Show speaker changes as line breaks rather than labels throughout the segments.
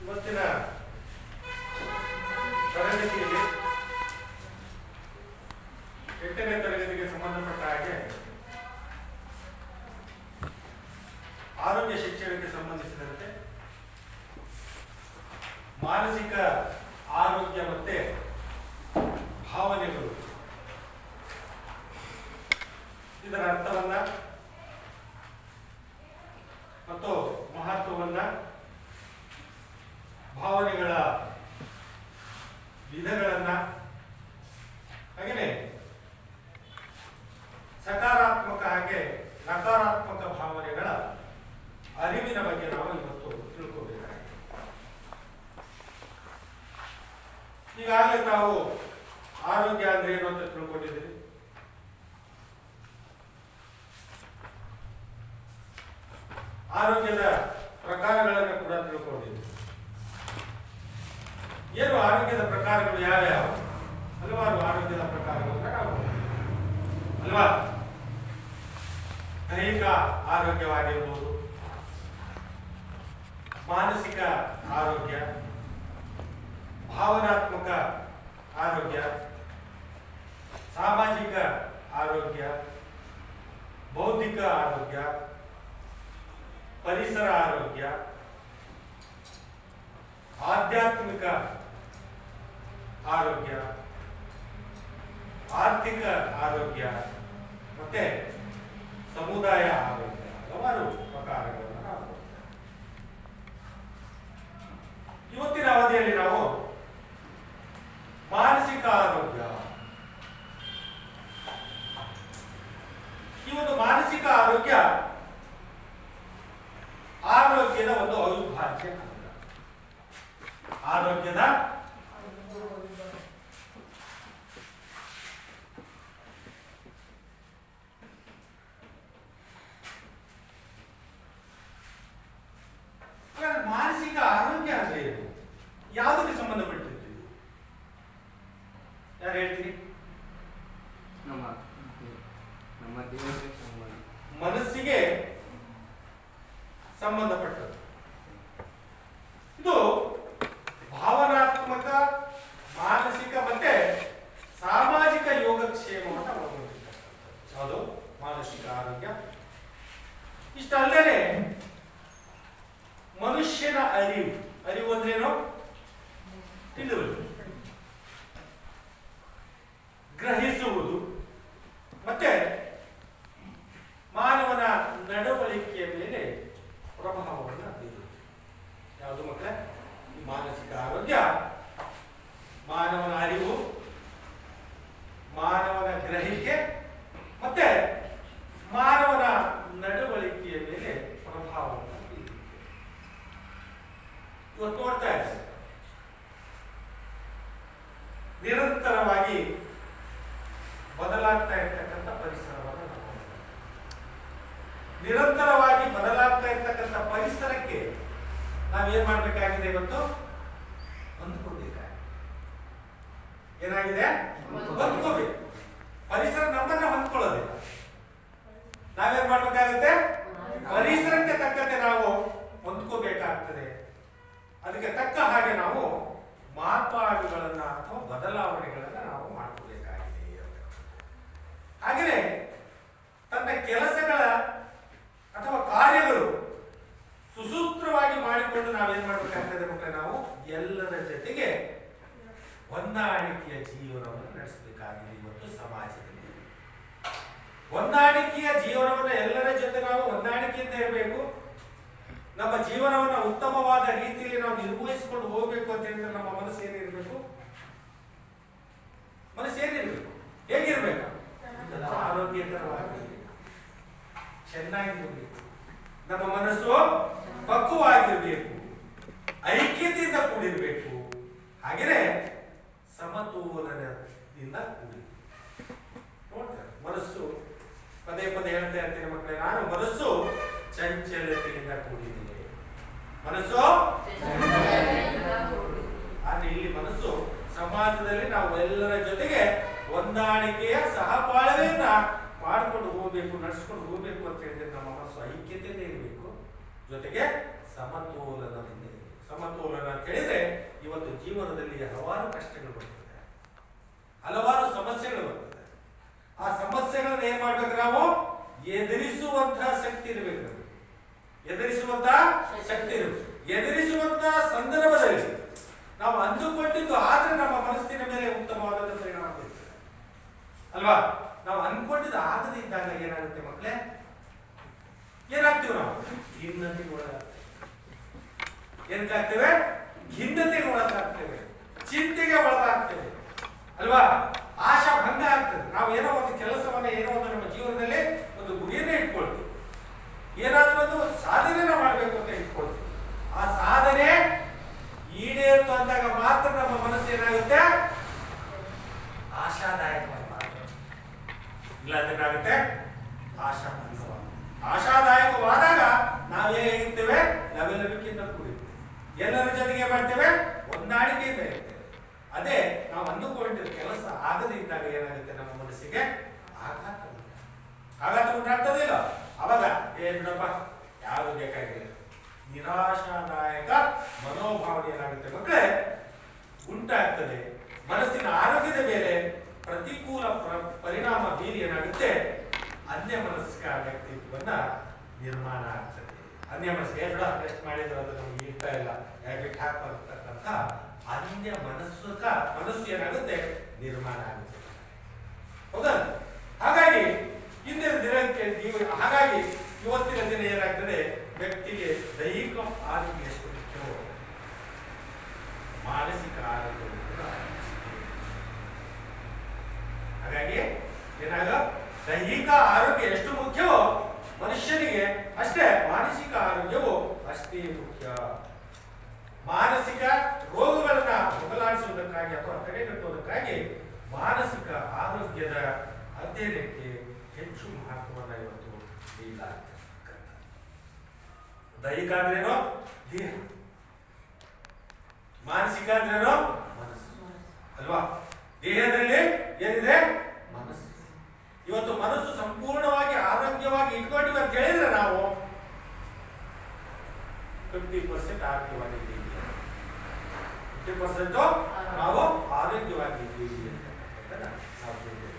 ಇವತ್ತಿನ ತರಗತಿಯಲ್ಲಿ 8ನೇ ತರಗತಿಗೆ ಸಂಬಂಧಪಟ್ಟ ಹಾಗೆ ಆರೋಗ್ಯ ಶಿಕ್ಷಣಕ್ಕೆ ಸಂಬಂಧಿಸಿದಂತೆ ಮಾನಸಿಕ ಆರೋಗ್ಯ ಮತ್ತೆ ಭಾವನೆಗಳು ಇದರ ಅರ್ಥವನ್ನ ಮತ್ತು ಮಹತ್ವವನ್ನ ಭಾವನೆಗಳ ವಿಧಗಳನ್ನ ಹಾಗೆಯೇ ಸಕಾರಾತ್ಮಕ ಹಾಗೆ ನಕಾರಾತ್ಮಕ ಭಾವನೆಗಳ ಅರಿವಿನ ಬಗ್ಗೆ ನಾವು ಇವತ್ತು ತಿಳ್ಕೋಬೇಕಾಗಿದೆ. ಈಗಾಗಲೇ ತಾವು ಆರೋಗ್ಯ ಅಂದ್ರೆ ಏನು ಅಂತ ತಿಳ್ಕೊಂಡಿದ್ದೀರಿ. ಆರೋಗ್ಯದ ಪ್ರಕಾರಗಳನ್ನು ಕೂಡ ತಿಳ್ಕೊಂಡಿದ್ದೀವಿ. ಏನು ಆರೋಗ್ಯದ ಪ್ರಕಾರಗಳು ಯಾವ್ಯಾವ? ಹಲವಾರು ಆರೋಗ್ಯದ ಪ್ರಕಾರಗಳನ್ನ ನಾವು ಅಲ್ವಾ? ದೈಹಿಕ ಆರೋಗ್ಯವಾಗಿರ್ಬೋದು, ಮಾನಸಿಕ ಆರೋಗ್ಯ, ಭಾವನಾತ್ಮಕ ಆರೋಗ್ಯ, ಸಾಮಾಜಿಕ ಆರೋಗ್ಯ, ಬೌದ್ಧಿಕ ಆರೋಗ್ಯ, ಪರಿಸರ ಆರೋಗ್ಯ, ಆಧ್ಯಾತ್ಮಿಕ ಆರೋಗ್ಯ, ಆರ್ಥಿಕ ಆರೋಗ್ಯ ಮತ್ತೆ ಸಮುದಾಯ ಆರೋಗ್ಯ, ಹಲವಾರು ಪ್ರಕಾರಗಳನ್ನು ನಾವು ಇವತ್ತಿನ ಅವಧಿಯಲ್ಲಿ ನಾವು ಮಾನಸಿಕ ಆರೋಗ್ಯ, ಈ ಒಂದು ಮಾನಸಿಕ ಆರೋಗ್ಯ ಆರೋಗ್ಯದ ಒಂದು ಅವಿಭಾಜ್ಯ ಅಂಗ. ಆರೋಗ್ಯದ ಮಾನಸಿಕ ಆರೋಗ್ಯ ಅಂದ್ರೆ ಏನು? ಯಾವುದಕ್ಕೆ ಸಂಬಂಧಪಟ್ಟಿರ್ತೀವಿ? ಯಾರು ಹೇಳ್ತೀರಿ?
ನಮ್ಮ ದೇಹಕ್ಕೆ ಸಂಬಂಧ,
ಮನಸ್ಸಿಗೆ ಸಂಬಂಧಪಟ್ಟದ್ದು. ಇದು ಭಾವನಾತ್ಮಕ, ಮಾನಸಿಕ ಮತ್ತೆ ಸಾಮಾಜಿಕ ಯೋಗಕ್ಷೇಮವನ್ನು ಒಳಗೊಂಡಿರ್ತಕ್ಕಂಥದ್ದು ಯಾವುದು ಮಾನಸಿಕ ಆರೋಗ್ಯ. ಇಷ್ಟಲ್ಲದೆ ಮನುಷ್ಯನ ಅರಿವು ಅಂದ್ರೇನು? ತಿಳಿಯುವುದು, ಗ್ರಹಿಸುವುದು ಮತ್ತೆ ಮಾನವನ ನಡವಳಿಕೆಯ ಮೇಲೆ ಪ್ರಭಾವವನ್ನು ಬೀರುವುದು. ಯಾವುದು ಮಕ್ಕಳೇ? ಈ ಮಾನಸಿಕ ಆರೋಗ್ಯ ಮಾನವನ ಅರಿವು, ಮಾನವನ ಗ್ರಹಿಕೆ ಮತ್ತೆ ಮಾನವನ ನಡವಳಿಕೆಯ ಮೇಲೆ ಪ್ರಭಾವವನ್ನು ಬೀರುವುದು. ಇವತ್ತು ನೋಡ್ತಾ ಇದ್ದಾರೆ ನಿರಂತರವಾಗಿ ಬದಲಾಗ್ತಾ ಇರ್ತಕ್ಕಂಥ ಪರಿಸರವನ್ನು ನಾವು ನಿರಂತರವಾಗಿ ಬದಲಾಗ್ತಾ ಇರ್ತಕ್ಕಂಥ ಪರಿಸರಕ್ಕೆ ನಾವೇನ್ ಮಾಡ್ಬೇಕಾಗಿದೆ? ಇವತ್ತು ಹೊಂದ್ಕೋಬೇಕಾಗಿದೆ. ಏನಾಗಿದೆ? ಹೊಂದ್ಕೋಬೇಕು. ಪರಿಸರ ನಮ್ಮನ್ನ ಹೊಂದ್ಕೊಳ್ಳೋದಿಲ್ಲ. ನಾವೇನ್ ಮಾಡ್ಬೇಕಾಗುತ್ತೆ? ಪರಿಸರಕ್ಕೆ ತಕ್ಕಂತೆ ನಾವು ಹೊಂದ್ಕೋಬೇಕಾಗ್ತದೆ. ಅದಕ್ಕೆ ತಕ್ಕ ಹಾಗೆ ನಾವು ಮಾರ್ಪಾಡುಗಳನ್ನ ಅಥವಾ ಬದಲಾವಣೆಗಳನ್ನ ನಾವು ಮಾಡ್ಕೋಬೇಕಾಗಿದೆ. ಹಾಗೆಯೇ ತನ್ನ ಕೆಲಸಗಳ ಅಥವಾ ಕಾರ್ಯಗಳು ಸುಸೂತ್ರವಾಗಿ ಮಾಡಿಕೊಂಡು ನಾವೇನ್ ಮಾಡಬೇಕಾಗ್ತದೆ ಮಕ್ಕಳೇ? ನಾವು ಎಲ್ಲರ ಜೊತೆಗೆ ಹೊಂದಾಣಿಕೆಯ ಜೀವನವನ್ನು ನಡೆಸಬೇಕಾಗಿದೆ. ಇವತ್ತು ಸಮಾಜದಲ್ಲಿ ಹೊಂದಾಣಿಕೆಯ ಜೀವನವನ್ನು ಎಲ್ಲರ ಜೊತೆ ನಾವು ಹೊಂದಾಣಿಕೆಯಿಂದ ಇರಬೇಕು. ನಮ್ಮ ಜೀವನವನ್ನು ಉತ್ತಮವಾದ ರೀತಿಯಲ್ಲಿ ನಾವು ನಿರ್ವಹಿಸಿಕೊಂಡು ಹೋಗ್ಬೇಕು ಅಂತ ಹೇಳಿದ್ರೆ ನಮ್ಮ ಮನಸ್ಸು ಏನಿರಬೇಕು? ಮನಸ್ಸು ಏನಿರಬೇಕು? ಹೇಗಿರ್ಬೇಕು? ಆರೋಗ್ಯಕರವಾಗಿ ಚೆನ್ನಾಗಿರ್ಬೇಕು. ನಮ್ಮ ಮನಸ್ಸು ಪಕ್ವವಾಗಿರ್ಬೇಕು, ಐಕ್ಯತೆಯಿಂದ ಕೂಡಿರ್ಬೇಕು, ಹಾಗೆಯೇ ಸಮತೋಲನದಿಂದ ಕೂಡಿ. ನೋಡ್ತಾರೆ ಮನಸ್ಸು ಪದೇ ಪದೇ ಹೇಳ್ತಾ ಇರ್ತೀನಿ ಮಕ್ಕಳೇ, ನಾನು ಮನಸ್ಸು ಚಂಚಲತೆಯಿಂದ ಕೂಡಿದೆ. ಮನಸ್ಸು ಆದ್ರೆ ಇಲ್ಲಿ ಮನಸ್ಸು ಸಮಾಜದಲ್ಲಿ ನಾವು ಎಲ್ಲರ ಜೊತೆಗೆ ಹೊಂದಾಣಿಕೆಯ ಸಹಬಾಳ್ವೆಯನ್ನ ಮಾಡಿಕೊಂಡು ಹೋಗ್ಬೇಕು, ನಡೆಸ್ಕೊಂಡು ಹೋಗ್ಬೇಕು ಅಂತ ಹೇಳಿದ್ರೆ ನಮ್ಮ ಮನಸ್ಸು ಐಕ್ಯತೆಯಿಂದ ಇರಬೇಕು, ಜೊತೆಗೆ ಸಮತೋಲನದಿಂದ ಇರಬೇಕು. ಸಮತೋಲನ ಅಂತ ಹೇಳಿದ್ರೆ ಇವತ್ತು ಜೀವನದಲ್ಲಿ ಹಲವಾರು ಕಷ್ಟಗಳು ಬರ್ತದೆ, ಹಲವಾರು ಸಮಸ್ಯೆಗಳು ಬರ್ತದೆ. ಆ ಸಮಸ್ಯೆಗಳನ್ನ ಏನ್ ಮಾಡ್ಬೇಕು ನಾವು? ಎದುರಿಸುವಂತಹ ಶಕ್ತಿ ಇರಬೇಕು. ಎದುರಿಸುವಂತಹ ಶಕ್ತಿ ಇರಬೇಕು. ಎದುರಿಸುವಂತಹ ಸಂದರ್ಭದಲ್ಲಿ ನಾವು ಅಂದುಕೊಂಡಿದ್ದು ಆದ್ರೆ ನಮ್ಮ ಮನಸ್ಸಿನ ಮೇಲೆ ಉತ್ತಮವಾದ ಪರಿಣಾಮ ಬೀರ್ತದೆ ಅಲ್ವಾ? ನಾವು ಅಂದ್ಕೊಂಡಿದ್ದು ಆಗದೇ ಇದ್ದಾಗ ಏನಾಗುತ್ತೆ ಮಕ್ಕಳೇ? ಏನಾಗ್ತೀವಿ ನಾವು? ಖಿನ್ನತೆಗೆ ಒಳಗಾಗ್ತೇವೆ. ಏನಕ್ಕಾಗ್ತೇವೆ? ಖಿನ್ನತೆಗೆ ಒಳಗಾಗ್ತೇವೆ, ಚಿಂತೆಗೆ ಒಳಗಾಗ್ತೇವೆ ಅಲ್ವಾ? ಆಶಾ ಭಂಗ ಆಗ್ತದೆ. ನಾವು ಏನೋ ಒಂದು ಕೆಲಸವನ್ನ, ಏನೋ ಒಂದು ನಮ್ಮ ಜೀವನದಲ್ಲಿ ಒಂದು ಗುರಿಯನ್ನೇ ಇಟ್ಕೊಳ್ತೀವಿ, ಏನಾದ್ರೂ ಒಂದು ಸಾಧನೆನ ಮಾಡಬೇಕು ಅಂತ ಇಟ್ಕೊಳ್ತೀವಿ. ಆ ಸಾಧನೆ ಈಡೇರಿತು ಅಂದಾಗ ಮಾತ್ರ ನಮ್ಮ ಮನಸ್ಸು ಏನಾಗುತ್ತೆ? ಆಶಾದಾಯಕವಾಗಿ ಮಾಡುತ್ತೆ. ಇಲ್ಲಾಂದ್ರೆ ಏನಾಗುತ್ತೆ? ಆಶಾದಾಯಕವಾದಾಗ ನಾವೇನಿರ್ತೇವೆ? ಲವಲವಿಕೆಯಿಂದ ಕೂಡಿರ್ತೇವೆ, ಎಲ್ಲರ ಜೊತೆಗೆ ಮಾಡ್ತೇವೆ, ಹೊಂದಾಣಿಕೆಯಿಂದ ಇರ್ತೇವೆ. ಅದೇ ನಾವು ಅಂದುಕೊಂಡಿದ್ದ ಕೆಲಸ ಆಗದೇ ಇದ್ದಾಗ ಏನಾಗುತ್ತೆ? ನಮ್ಮ ಮನಸ್ಸಿಗೆ ಆಘಾತ ಉಂಟಾಗ್ತದಿಲ್ಲ. ಅವಾಗ ಬಿಡಪ್ಪ, ಯಾವುದು ಬೇಕಾಗಿಲ್ಲ, ನಿರಾಶಾದಾಯಕ ಮನೋಭಾವನೆ ಏನಾಗುತ್ತೆ ಮಕ್ಕಳೇ? ಉಂಟಾಗ್ತದೆ. ಮನಸ್ಸಿನ ಆರೋಗ್ಯದ ಮೇಲೆ ಪ್ರತಿಕೂಲ ಪರಿಣಾಮ ಬೀರಿ ಏನಾಗುತ್ತೆ? ಅನ್ಯ ಮನಸ್ಸಿಕ ವ್ಯಕ್ತಿತ್ವವನ್ನ ನಿರ್ಮಾಣ ಆಗ್ತದೆ. ಅನ್ಯ ಮನಸ್ಸಿಗೆ ಬಿಡ ಟೆಸ್ಟ್ ಮಾಡಿದ್ರೆ ಅದು ನಮ್ಗೆ ಇರ್ತಾ ಇಲ್ಲ, ಹ್ಯಾಬಿಟ್ ಹಾಕತಕ್ಕಂಥ ಅನ್ಯ ಮನಸ್ಸು ಏನಾಗುತ್ತೆ? ನಿರ್ಮಾಣ ಆಗುತ್ತೆ. ಹೌದಾ? ಹಾಗಾಗಿ ಇಂದಿನ ದಿನಕ್ಕೆ ಹಾಗಾಗಿ ಇವತ್ತಿನ ದಿನ ಏನಾಗ್ತದೆ? ವ್ಯಕ್ತಿಗೆ ದೈಹಿಕ ಆರೋಗ್ಯ ಎಷ್ಟು ಮುಖ್ಯವೋ ಮಾನಸಿಕ ಆರೋಗ್ಯ ಕೂಡ ಹಾಗಾಗಿ ಏನಾಗ ದೈಹಿಕ ಆರೋಗ್ಯ ಎಷ್ಟು ಮುಖ್ಯವೋ ಮನುಷ್ಯನಿಗೆ ಅಷ್ಟೇ ಮಾನಸಿಕ ಆರೋಗ್ಯವು ಅಷ್ಟೇ ಮುಖ್ಯ. ಮಾನಸಿಕ ರೋಗಗಳನ್ನ ಹೋಗಲಾಡಿಸುವುದಕ್ಕಾಗಿ ಅಥವಾ ತಡೆಗಟ್ಟುವುದಕ್ಕಾಗಿ ಮಾನಸಿಕ ಆರೋಗ್ಯದ ಅಧ್ಯಯನಕ್ಕೆ ಹೆಚ್ಚು ಮಹತ್ವವನ್ನು ಇವತ್ತು ನೀಡಲಾಗಿದೆ. ದೈಹಿಕ ಅಂದ್ರೇನೋ ದೇಹ, ಮಾನಸಿಕ ಅಂದ್ರೇನೋ ಮನಸ್ಸು ಅಲ್ವಾ? ದೇಹದಲ್ಲಿ ಏನಿದೆ? ಮನಸ್ಸು. ಇವತ್ತು ಮನಸ್ಸು ಸಂಪೂರ್ಣವಾಗಿ ಆರೋಗ್ಯವಾಗಿ ಇಟ್ಕೊಂಡಿವೆ ಅಂತ ಹೇಳಿದ್ರೆ ನಾವು 50% ಆರೋಗ್ಯವಾಗಿದ್ದೀವಿ, 50% ನಾವು ಆರೋಗ್ಯವಾಗಿದ್ದೀವಿ ಅಂತ ನಾವು ಹೇಳ್ತೇವೆ.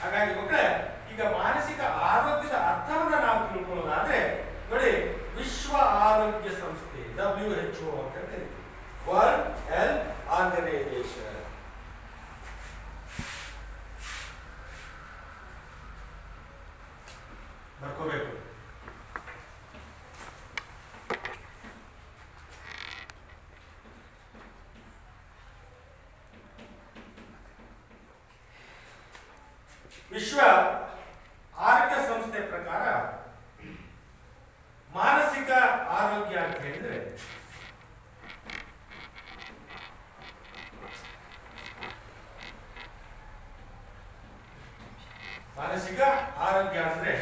ಹಾಗಾಗಿ ಮಕ್ಕಳೇ, ಈಗ ಮಾನಸಿಕ ಆರೋಗ್ಯದ ಅರ್ಥವನ್ನ ನಾವು ತಿಳ್ಕೊಳ್ಳೋದಾದ್ರೆ ನೋಡಿ, ವಿಶ್ವ ಆರೋಗ್ಯ ಸಂಸ್ಥೆ WHO ಅಂತ ಕರೀತೀವಿ, ವರ್ಲ್ಡ್ ಹೆಲ್ತ್ ಆರ್ಗನೈಸೇಷನ್. ಬರ್ಕೋಬೇಕು. ವಿಶ್ವ ಆರೋಗ್ಯ ಸಂಸ್ಥೆ ಪ್ರಕಾರ ಮಾನಸಿಕ ಆರೋಗ್ಯ ಅಂತ ಹೇಳಿದ್ರೆ ಮಾನಸಿಕ ಆರೋಗ್ಯ ಅಂದ್ರೆ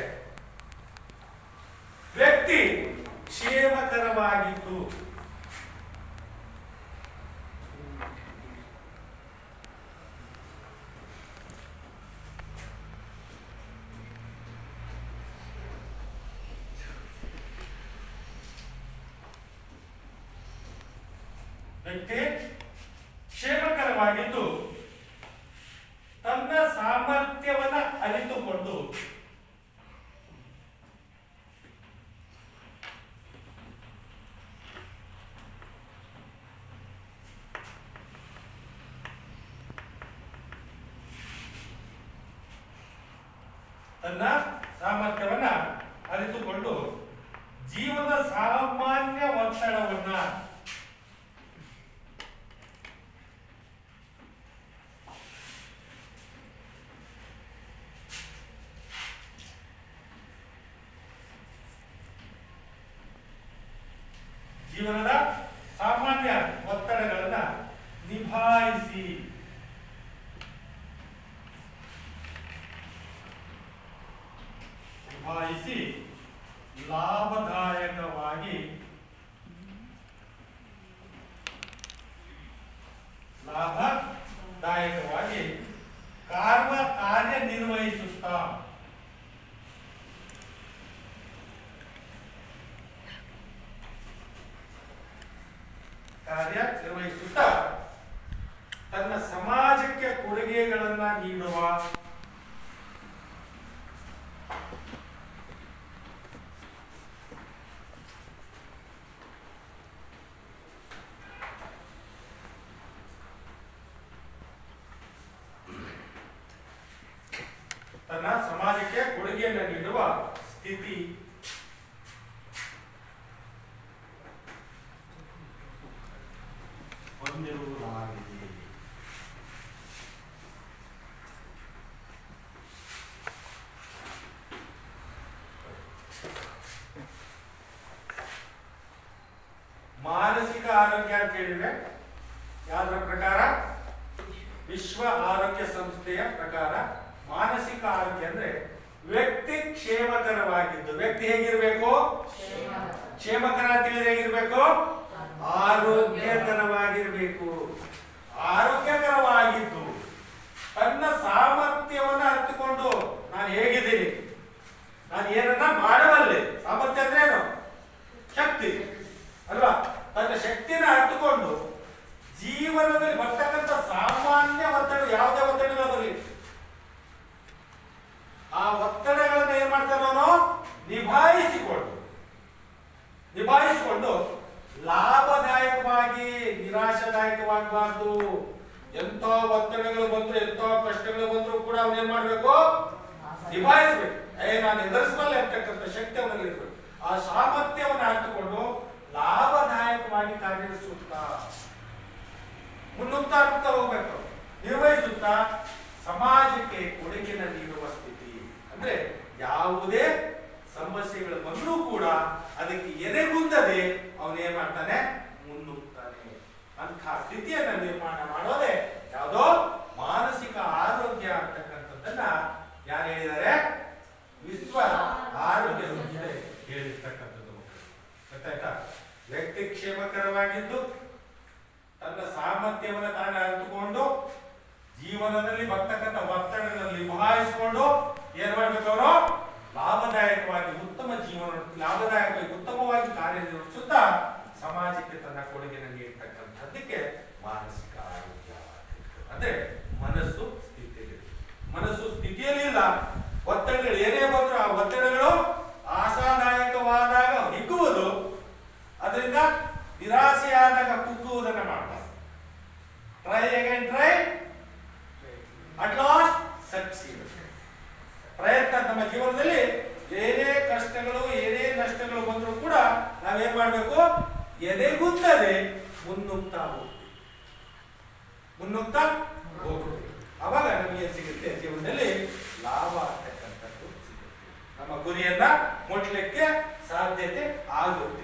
ವ್ಯಕ್ತಿ ಕ್ಷೇಮಕರವಾಗಿದ್ದು ತನ್ನ ಸಾಮರ್ಥ್ಯವನ್ನ ಅರಿತುಕೊಂಡು ಜೀವನದ ಸಾಮಾನ್ಯ ಒತ್ತಡವನ್ನ ಜೀವನದ ಸಾಮಾನ್ಯ ಒತ್ತಡಗಳನ್ನ ನಿಭಾಯಿಸಿ ಲಾಭದಾಯಕವಾಗಿ ಕಾರ್ಯನಿರ್ವಹಿಸುತ್ತಾ ಕಾರ್ಯನಿರ್ವಹಿಸುತ್ತಾ ತನ್ನ ಸಮಾಜಕ್ಕೆ ಕೊಡುಗೆಗಳನ್ನ ನೀಡುವ ಕೊಡುಗೆಯನ್ನು ನೀಡುವ ಸ್ಥಿತಿ ಹೊಂದಿರುವುದಾಗಿದೆ. ಮಾನಸಿಕ ಆರೋಗ್ಯ ಅಂತ ಹೇಳಿದ್ರೆ ಯಾವ್ದ್ರ ಪ್ರಕಾರ? ವಿಶ್ವ ಆರೋಗ್ಯ ಸಂಸ್ಥೆಯ ಪ್ರಕಾರ ಮಾನಸಿಕ ಆರೋಗ್ಯ ಅಂದ್ರೆ ವ್ಯಕ್ತಿ ಕ್ಷೇಮಕರವಾಗಿದ್ದು, ವ್ಯಕ್ತಿ ಹೇಗಿರ್ಬೇಕು? ಕ್ಷೇಮಕರ ತಿಳಿದ್ರೆ ಹೇಗಿರ್ಬೇಕು? ಆರೋಗ್ಯಕರವಾಗಿರ್ಬೇಕು. ಆರೋಗ್ಯಕರವಾಗಿದ್ದು ತನ್ನ ಸಾಮರ್ಥ್ಯವನ್ನು ಅರಿತುಕೊಂಡು ನಾನು ಹೇಗಿದ್ದೀನಿ, ನಾನು ಏನನ್ನ ಮಾಡಬಲ್ಲೆ. ಸಾಮರ್ಥ್ಯ ಅಂದ್ರೆ ಏನು? ಶಕ್ತಿ ಅಲ್ವಾ? ತನ್ನ ಶಕ್ತಿಯನ್ನು ಅರಿತುಕೊಂಡು ಜೀವನದಲ್ಲಿ ಬರ್ತಕ್ಕಂಥ ಸಾಮಾನ್ಯ ಒತ್ತಡ, ಯಾವುದೇ ಒತ್ತಡಗಳು ಬರಲಿ, ಆ ಒತ್ತಡಗಳನ್ನು ಏನ್ ಮಾಡ್ತಾನೆ ಅವನು? ನಿಭಾಯಿಸಿಕೊಂಡು ಲಾಭದಾಯಕವಾಗಿ, ನಿರಾಶಾದಾಯಕವಾಗಬಾರ್ದು. ಎಂತ ಒತ್ತಡಗಳು ಬಂದ್ರು, ಎಂತ ಕಷ್ಟಗಳು ಬಂದ್ರು ಕೂಡ ಅವನೇನ್ ಮಾಡ್ಬೇಕು? ನಿಭಾಯಿಸ್ಬೇಕು. ನಾನು ಎದುರಿಸಬಲ್ಲೆ ಅಂತಕ್ಕಂಥ ಶಕ್ತಿ ಅವನಲ್ಲಿ ಇರ್ಬೇಕು. ಆ ಸಾಮರ್ಥ್ಯವನ್ನು ಅರಿತುಕೊಂಡು ಲಾಭದಾಯಕವಾಗಿ ಕಾರ್ಯನಿರ್ವಹಿಸುತ್ತಾ ಮುನ್ನುಗ್ತಾ ಹೋಗ್ಬೇಕು. ನಿರ್ವಹಿಸುತ್ತಾ ಸಮಾಜಕ್ಕೆ ಕೊಡುಗೆಯನ್ನು ನೀಡುವ ಸ್ಥಿತಿ ಅಂದ್ರೆ ಯಾವುದೇ ಸಮಸ್ಯೆಗಳು ಬಂದರೂ ಕೂಡ ಅದಕ್ಕೆ ಎದೆಗುಂದದೆ ಅವನೇನ್ ಮಾಡ್ತಾನೆ? ಮುನ್ನುಗ್ತಾನೆ. ಅಂಥ ಸ್ಥಿತಿಯನ್ನ ನಿರ್ಮಾಣ ಮಾಡೋದೇ ಯಾವುದೋ ಮಾನಸಿಕ ಆರೋಗ್ಯ ಅಂತಕ್ಕಂಥದ್ದನ್ನ ಯಾರು ಹೇಳಿದ್ದಾರೆ? ವಿಶ್ವ ಆರೋಗ್ಯ ಸಂಸ್ಥೆ ಹೇಳಿರ್ತಕ್ಕಂಥದ್ದು. ಗೊತ್ತಾಯ್ತಾ? ವ್ಯಕ್ತಿ ಕ್ಷೇಮಕರವಾಗಿದ್ದು ತನ್ನ ಸಾಮರ್ಥ್ಯವನ್ನು ತಾನು ಅರಿತುಕೊಂಡು ಜೀವನದಲ್ಲಿ ಬರ್ತಕ್ಕಂಥ ಒತ್ತಡಗಳಲ್ಲಿ ನಿಭಾಯಿಸಿಕೊಂಡು ಏನ್ ಮಾಡ್ಬೇಕು? ಅವರು ಲಾಭದಾಯಕವಾಗಿ ಉತ್ತಮ ಜೀವನ, ಲಾಭದಾಯಕವಾಗಿ ಉತ್ತಮವಾಗಿ ಕಾರ್ಯನಿರ್ವಹಿಸುತ್ತಾ ಸಮಾಜಕ್ಕೆ ತನ್ನ ಕೊಡುಗೆಯನ್ನು ನೀಡತಕ್ಕಂಥದ್ದಕ್ಕೆ ಮಾನಸಿಕ ಆರೋಗ್ಯ ಅಂದ್ರೆ ಮನಸ್ಸು ಸ್ಥಿತಿಯಲ್ಲಿ. ಮನಸ್ಸು ಸ್ಥಿತಿಯಲ್ಲಿ ಇಲ್ಲ, ಒತ್ತಡಗಳು ಏನೇ ಬಂದರೂ ಆ ಒತ್ತಡಗಳು ಆಶಾದಾಯಕವಾದಾಗ ಹಿಗ್ಗುವುದು, ಅದರಿಂದ ನಿರಾಸೆಯಾದಾಗ ಕುಗ್ಗುವುದನ್ನು ಮಾಡ್ತಾರೆ. Try again try, at last succeed. ಪ್ರಯತ್ನ ನಮ್ಮ ಜೀವನದಲ್ಲಿ ಏನೇ ಕಷ್ಟಗಳು, ಏನೇ ನಷ್ಟಗಳು ಬಂದರೂ ಕೂಡ ನಾವೇನ್ ಮಾಡಬೇಕು? ಎದೆಗುಂದದೆ ಮುನ್ನುಗ್ತಾ ಹೋಗ್ಬೇಕು. ಅವಾಗ ನಮಗೆ ಸಿಗುತ್ತೆ ಜೀವನದಲ್ಲಿ ಲಾಭ ಆಗ್ತಕ್ಕಂಥದ್ದು ಸಿಗುತ್ತೆ. ನಮ್ಮ ಗುರಿಯನ್ನ ಮುಟ್ಲಿಕ್ಕೆ ಸಾಧ್ಯತೆ ಆಗುತ್ತೆ.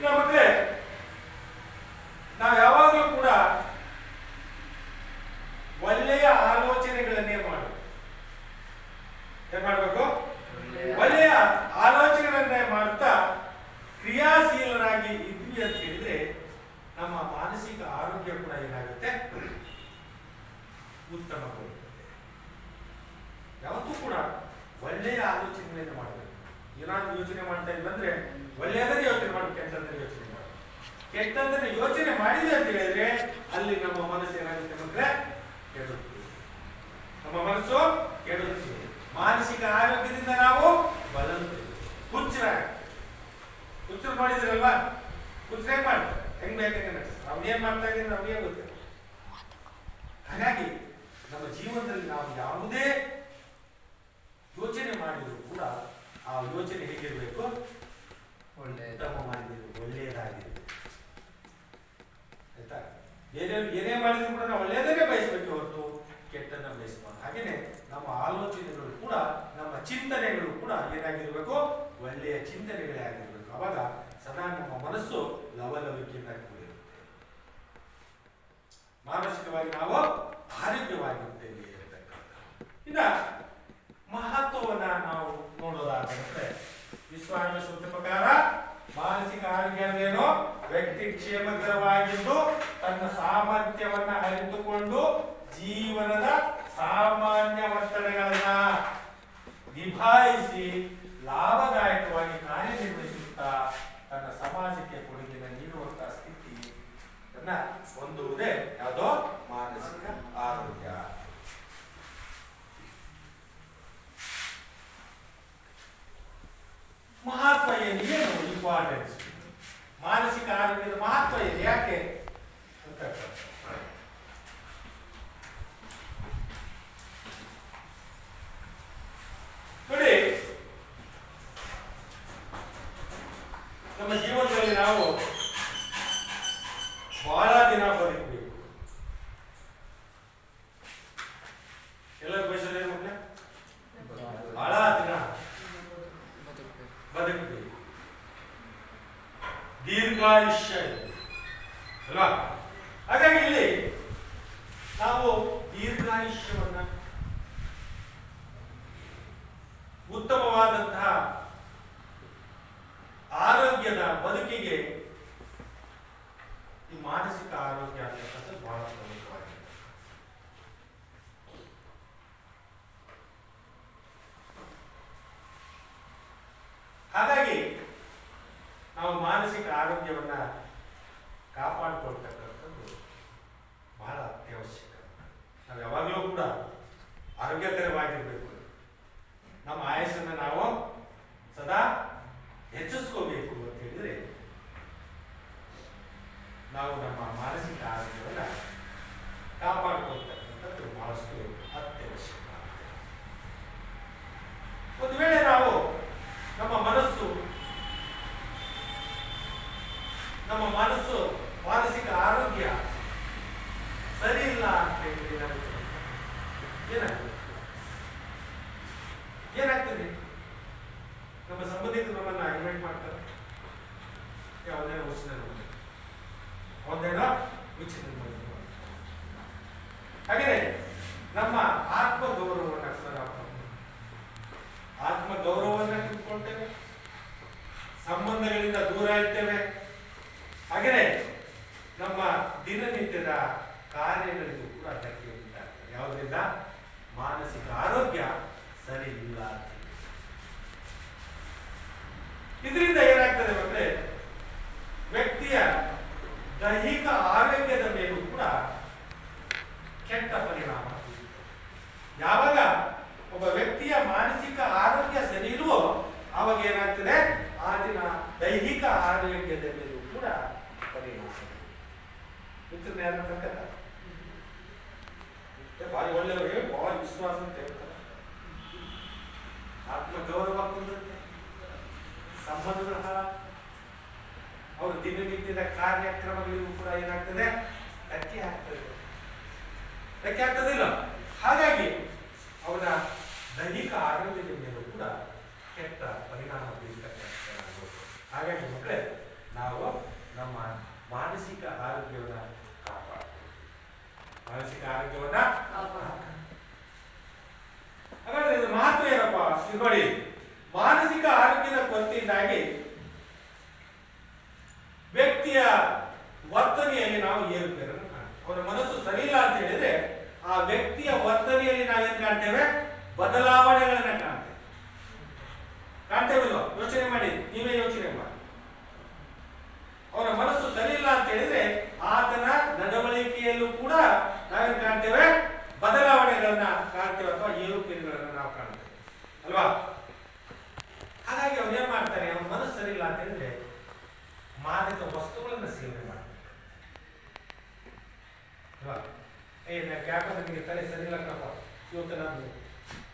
ಮತ್ತೆ ನಾವು ಯಾವಾಗಲೂ ಕೂಡ ಒಳ್ಳೆಯ ಆಲೋಚನೆಗಳನ್ನೇ ಮಾಡಬೇಕು. ಏನ್ ಮಾಡಬೇಕು? ಒಳ್ಳೆಯ ಆಲೋಚನೆಗಳನ್ನೇ ಮಾಡುತ್ತಾ ಕ್ರಿಯಾಶೀಲರಾಗಿ ಇದ್ವಿ ಅಂತ ಹೇಳಿದ್ರೆ ನಮ್ಮ ಮಾನಸಿಕ ಆರೋಗ್ಯ ಕೂಡ ಏನಾಗುತ್ತೆ? ಉತ್ತಮಗೊಳ್ಳುತ್ತೆ. ಯಾವತ್ತೂ ಕೂಡ ಒಳ್ಳೆಯ ಆಲೋಚನೆಗಳನ್ನು ಮಾಡಬೇಕು. ಏನಾದ್ರು ಯೋಚನೆ ಮಾಡ್ತಾ ಇದ್ದಂದ್ರೆ ಒಳ್ಳೆಯದನ್ನೇ ಯೋಚನೆ ಮಾಡಬೇಕು, ಕೆಟ್ಟದ್ದನ್ನೇ ಯೋಚನೆ ಮಾಡಬೇಕು. ಕೆಟ್ಟದ್ದನ್ನು ಯೋಚನೆ ಮಾಡಿದೆ ಅಂತ ಹೇಳಿದ್ರೆ ಅಲ್ಲಿ ನಮ್ಮ ಮನಸ್ಸು ಏನಾಗುತ್ತೆ ಅಂದ್ರೆ ಕೆಡುತ್ತೆ. ನಮ್ಮ ಮನಸ್ಸು ಕೆಡುತ್ತೆ. ಮಾನಸಿಕ ಆರೋಗ್ಯದಿಂದ ನಾವು ಬಲುತ್ತೇವೆ. ಹುಚ್ಚರು ಮಾಡಿದ್ರಲ್ವಾ? ಹುಚ್ಚರು ಹೆಂಗ್ ಮಾಡ್ತಾರೆ? ಹೆಂಗ್ ಬೇಕಾದ್ರೆ ಅವ್ನೇನ್ ಮಾಡ್ತಾ ಇದ್ರೆ ಅವ್ನಿಗೆ ಗೊತ್ತಿಲ್ಲ. ಹಾಗಾಗಿ ನಮ್ಮ ಜೀವನದಲ್ಲಿ ನಾವು ಯಾವುದೇ ಯೋಚನೆ ಮಾಡಿದ್ರು ಕೂಡ ಆ ಯೋಚನೆ ಹೇಗಿರ್ಬೇಕು? ಉತ್ತಮ ಮಾಡಿರ್ಬೇಕು, ಒಳ್ಳೆಯದಾಗಿರ್ಬೇಕು. ಆಯ್ತಾ? ಏನೇ ಮಾಡಿದ್ರು ಕೂಡ ನಾವು ಒಳ್ಳೆಯದನ್ನೇ ಬಯಸ್ಬೇಕು ಹೊರತು ಕೆಟ್ಟನ್ನ ಬಯಸ್ಬಾರ್ದು. ಹಾಗೇನೆ ನಮ್ಮ ಆಲೋಚನೆಗಳು ಕೂಡ, ನಮ್ಮ ಚಿಂತನೆಗಳು ಕೂಡ ಏನಾಗಿರ್ಬೇಕು? ಒಳ್ಳೆಯ ಚಿಂತನೆಗಳೇ ಆಗಿರ್ಬೇಕು. ಅವಾಗ ಸದಾ ನಮ್ಮ ಮನಸ್ಸು ಲವಲವಿಕೆಯಿಂದ ಕೂಡಿರುತ್ತೆ. ಮಾನಸಿಕವಾಗಿ ನಾವು ಆರೋಗ್ಯವಾಗಿರ್ತೇವೆ. ಇನ್ನ ಮಹತ್ವವನ್ನ ನಾವು ನೋಡೋದಾದ್ರೆ ವಿಶ್ವ ಆರೋಗ್ಯ ಸಂಸ್ಥೆ ಪ್ರಕಾರ ಮಾನಸಿಕ ಆರೋಗ್ಯ ಅಂದ್ರೇನು? ವ್ಯಕ್ತಿ ಕ್ಷೇಮಕರವಾಗಿದ್ದು ತನ್ನ ಸಾಮರ್ಥ್ಯವನ್ನ ಅರಿತುಕೊಂಡು ಜೀವನದ ಸಾಮಾನ್ಯ ಒತ್ತಡಗಳನ್ನ ನಿಭಾಯಿಸಿ ಲಾಭದಾಯಕವಾಗಿ ಕಾರ್ಯನಿರ್ವಹಿಸುತ್ತಾ ತನ್ನ ಸಮಾಜಕ್ಕೆ ಕೊಡುಗೆ ಏನು ಇಂಪಾರ್ಟೆನ್ಸ್, ಮಾನಸಿಕ ಆರೋಗ್ಯದ ಮಹತ್ವ ಇದೆ ಯಾಕೆ ಅಂತ ನೋಡಿ. ನಮ್ಮ ಜೀವನದಲ್ಲಿ ನಾವು ಬಹಳ ದಿನ ಬದುಕಬೇಕು. ಎಲ್ಲರೂ ಬಯಸೋದೇ ಮಕ್ಕಳ ಬಹಳ ದಿನ ಬದುಕಬೇಕು, ದೀರ್ಘಾಯುಷ್ಯ ಅಲ್ವಾ. ಹಾಗಾಗಿ ಇಲ್ಲಿ ನಾವು ದೀರ್ಘಾಯುಷ್ಯವನ್ನ, ಉತ್ತಮವಾದಂತಹ ಆರೋಗ್ಯದ ಬದುಕಿಗೆ ಈ ಮಾನಸಿಕ ಆರೋಗ್ಯ ಅಂತಕ್ಕಂಥದ್ದು ಬಹಳ ಪ್ರಮುಖವಾಗಿದೆ. ಹಾಗಾಗಿ ನಾವು ಮಾನಸಿಕ ಆರೋಗ್ಯವನ್ನ ಕಾಪಾಡಿಕೊಳ್ತಕ್ಕಂಥದ್ದು ಬಹಳ ಅತ್ಯವಶ್ಯಕ. ನಾವು ಯಾವಾಗಲೂ ಕೂಡ ಆರೋಗ್ಯಕರವಾಗಿರ್ಬೇಕು. ನಮ್ಮ ಆಯಸ್ಸನ್ನು ನಾವು ಸದಾ ಹೆಚ್ಚಿಸ್ಕೋಬೇಕು ಅಂತ ಹೇಳಿದ್ರೆ ನಾವು ನಮ್ಮ ಮಾನಸಿಕ ಆರೋಗ್ಯವನ್ನು ಕಾಪಾಡಿಕೊಳ್ತಕ್ಕಂಥದ್ದು ಬಹಳಷ್ಟು ಅತ್ಯವಶ್ಯಕ. ಒಂದು ವೇಳೆ ನಾವು ನಮ್ಮ ಮನಸ್ಸು ಮಾನಸಿಕ ಆರೋಗ್ಯ ಸರಿ ಇಲ್ಲ ಅಂತ ಹೇಳಿದ್ರೆ ಏನಾಗ್ತದೆ? ನಮ್ಮ ಸಂಬಂಧಿಕರು ನಮ್ಮನ್ನ ಇನ್ವೈಟ್ ಮಾಡ್ತಾರೆ, ಯಾವುದೇನೋ ಉಚಿತ ಹಾಗೆ ನಮ್ಮ ಆತ್ಮಗೌರವವನ್ನು ಕಿತ್ಕೊಳ್ತೇವೆ, ಸಂಬಂಧಗಳಿಂದ ದೂರ ಇರ್ತೇವೆ. ಹಾಗೆಯೇ ನಮ್ಮ ದಿನನಿತ್ಯದ ಕಾರ್ಯಗಳಿಗೂ ಕೂಡ ಧಕ್ಕೆ ಉಂಟಾಗ್ತದೆ. ಯಾವುದರಿಂದ? ಮಾನಸಿಕ ಆರೋಗ್ಯ ಸರಿ ಇಲ್ಲ. ಇದರಿಂದ ಏನಾಗ್ತದೆ ಮಕ್ಕಳೇ, ವ್ಯಕ್ತಿಯ ದೈಹಿಕ ಆರೋಗ್ಯದ ಮೇಲೂ ಕೂಡ ಕೆಟ್ಟ ಪರಿಣಾಮ. ಯಾವಾಗ ಒಬ್ಬ ವ್ಯಕ್ತಿಯ ಮಾನಸಿಕ ಆರೋಗ್ಯ ಸರಿ ಇಲ್ವೋ ಆವಾಗ ಏನಾಗ್ತದೆ, ಆದಿನ ದೈಹಿಕ ಆರೋಗ್ಯದ ಮೇಲೂ ಕೂಡ ಪರಿಣಾಮ. ಭಾರಿ ಒಳ್ಳೆಯವರಿಗೆ ಬಹಳ ವಿಶ್ವಾಸ ಅಂತ ಹೇಳ್ತಾರೆ, ಆತ್ಮಗೌರವ ಕುಂದುತ್ತೆ, ಸಂಬಂಧಗಳ ಅವರ ದಿನನಿತ್ಯದ ಕಾರ್ಯಕ್ರಮಗಳಿಗೂ ಕೂಡ ಏನಾಗ್ತದೆ, ಧಕ್ಕೆ ಆಗ್ತದಿಲ್ಲ. ಹಾಗಾಗಿ ಅವರ ದೈಹಿಕ ಆರೋಗ್ಯದ ಮೇಲೂ ಕೂಡ ಕೆಟ್ಟ ಪರಿಣಾಮ ಬೀರ್ತಕ್ಕಂಥ. ಹಾಗಾಗಿ ಮಕ್ಕಳೇ, ನಾವು ನಮ್ಮ ಮಾನಸಿಕ ಆರೋಗ್ಯವನ್ನ ಹಾಗಾದ್ರೆ ಇದು ಮಹತ್ವ ಏನಪ್ಪ? ನೋಡಿ, ಮಾನಸಿಕ ಆರೋಗ್ಯದ ಕೊರತೆಯಿಂದಾಗಿ ವ್ಯಕ್ತಿಯ ವರ್ತನೆಯಲ್ಲಿ ನಾವು ಏರುಪೇರನ್ನು ಕಾಣ್ತೇವೆ. ಅವರ ಮನಸ್ಸು ಸರಿ ಇಲ್ಲ ಅಂತ ಹೇಳಿದ್ರೆ ಆ ವ್ಯಕ್ತಿಯ ವರ್ತನೆಯಲ್ಲಿ ನಾವೇನ್ ಕಾಣ್ತೇವೆ? ಬದಲಾವಣೆಗಳನ್ನ ಕಾಣ್ತೇವಿಲ್ವ? ಯೋಚನೆ ಮಾಡಿ, ನೀವೇ ಯೋಚನೆ ಮಾಡಿ. ಅವರ ಮನಸ್ಸು ಸರಿ ಇಲ್ಲ ಅಂತ ಹೇಳಿದ್ರೆ ಆತನ ನಡವಳಿಕೆಯಲ್ಲೂ ಕೂಡ ನಾವೇನ್ ಕಾಣ್ತೇವೆ? ಬದಲಾವಣೆಗಳನ್ನ ಕಾಣ್ತೇವೆ, ಅಥವಾ ಏರುಪೇರುಗಳನ್ನ ನಾವು ಕಾಣ್ತೇವೆ ಅಲ್ವಾ. ಹಾಗಾಗಿ ಅವ್ರು ಏನ್ ಮಾಡ್ತಾರೆ, ಅವನ ಮನಸ್ಸು ಸರಿ ಇಲ್ಲ ಅಂತ ಹೇಳಿದ್ರೆ ಮಾದಕ ವಸ್ತುಗಳನ್ನ ಸೇವನೆ ಮಾಡ್ತಾರೆ ಅಲ್ವಾ. ನಿಮಗೆ ತಲೆ ಸರಿ ಇಲ್ಲ ಕಪ್ಪ, ಇವತ್ತು ನಾನು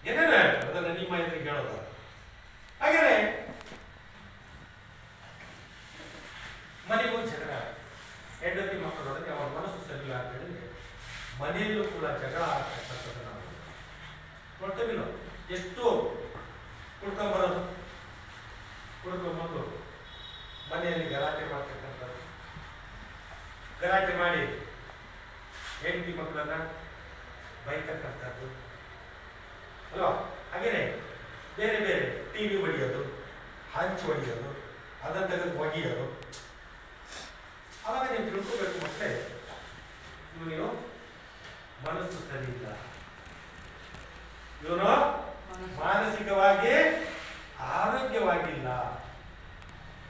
ಏನೇನ ಅದನ್ನ ನಿಮ್ಮ ಎದುರಿಗೆ ಹೇಳೋದು. ಹಾಗೇನೆ ಮನೆಗೂ ಜಗಳ, ಹೆಂಡತಿ ಮಕ್ಕಳೊಳಗೆ ಅವರ ಮನಸ್ಸು ಸರಿ ಇಲ್ಲ ಅಂತ ಹೇಳಿದ್ರೆ ಮನೆಯಲ್ಲೂ ಕೂಡ ಜಗಳ ಆಗ್ತಕ್ಕಂಥದ್ದು ನಾವು ನೋಡ್ತೇವಿಲ್ಲ. ಎಷ್ಟು ಕುಡ್ಕೊಂಡ್ಬರೋದು, ಕುಡ್ಕೊಂಡ್ಬಂದು ಮನೆಯಲ್ಲಿ ಗಲಾಟೆ ಮಾಡ್ತಕ್ಕಂಥದ್ದು, ಗಲಾಟೆ ಮಾಡಿ ಹೆಂಡತಿ ಮಕ್ಕಳನ್ನ ಬೈತಕ್ಕಂಥದ್ದು ಅಲ್ವಾ. ಹಾಗೇನೆ ಬೇರೆ ಬೇರೆ ಟಿವಿ ಹೊಡೆಯೋದು, ಹಂಚು ಹೊಡೆಯೋದು, ಅದನ್ನು ತೆಗೆದು ಒಗೆಯೋದು. ಅವಾಗ ನೀವು ತಿಳ್ಕೋಬೇಕು ಮತ್ತೆ, ಇವನು ಮನಸ್ಸು ಸರಿ ಇಲ್ಲ, ಇವನು ಮಾನಸಿಕವಾಗಿ ಆರೋಗ್ಯವಾಗಿಲ್ಲ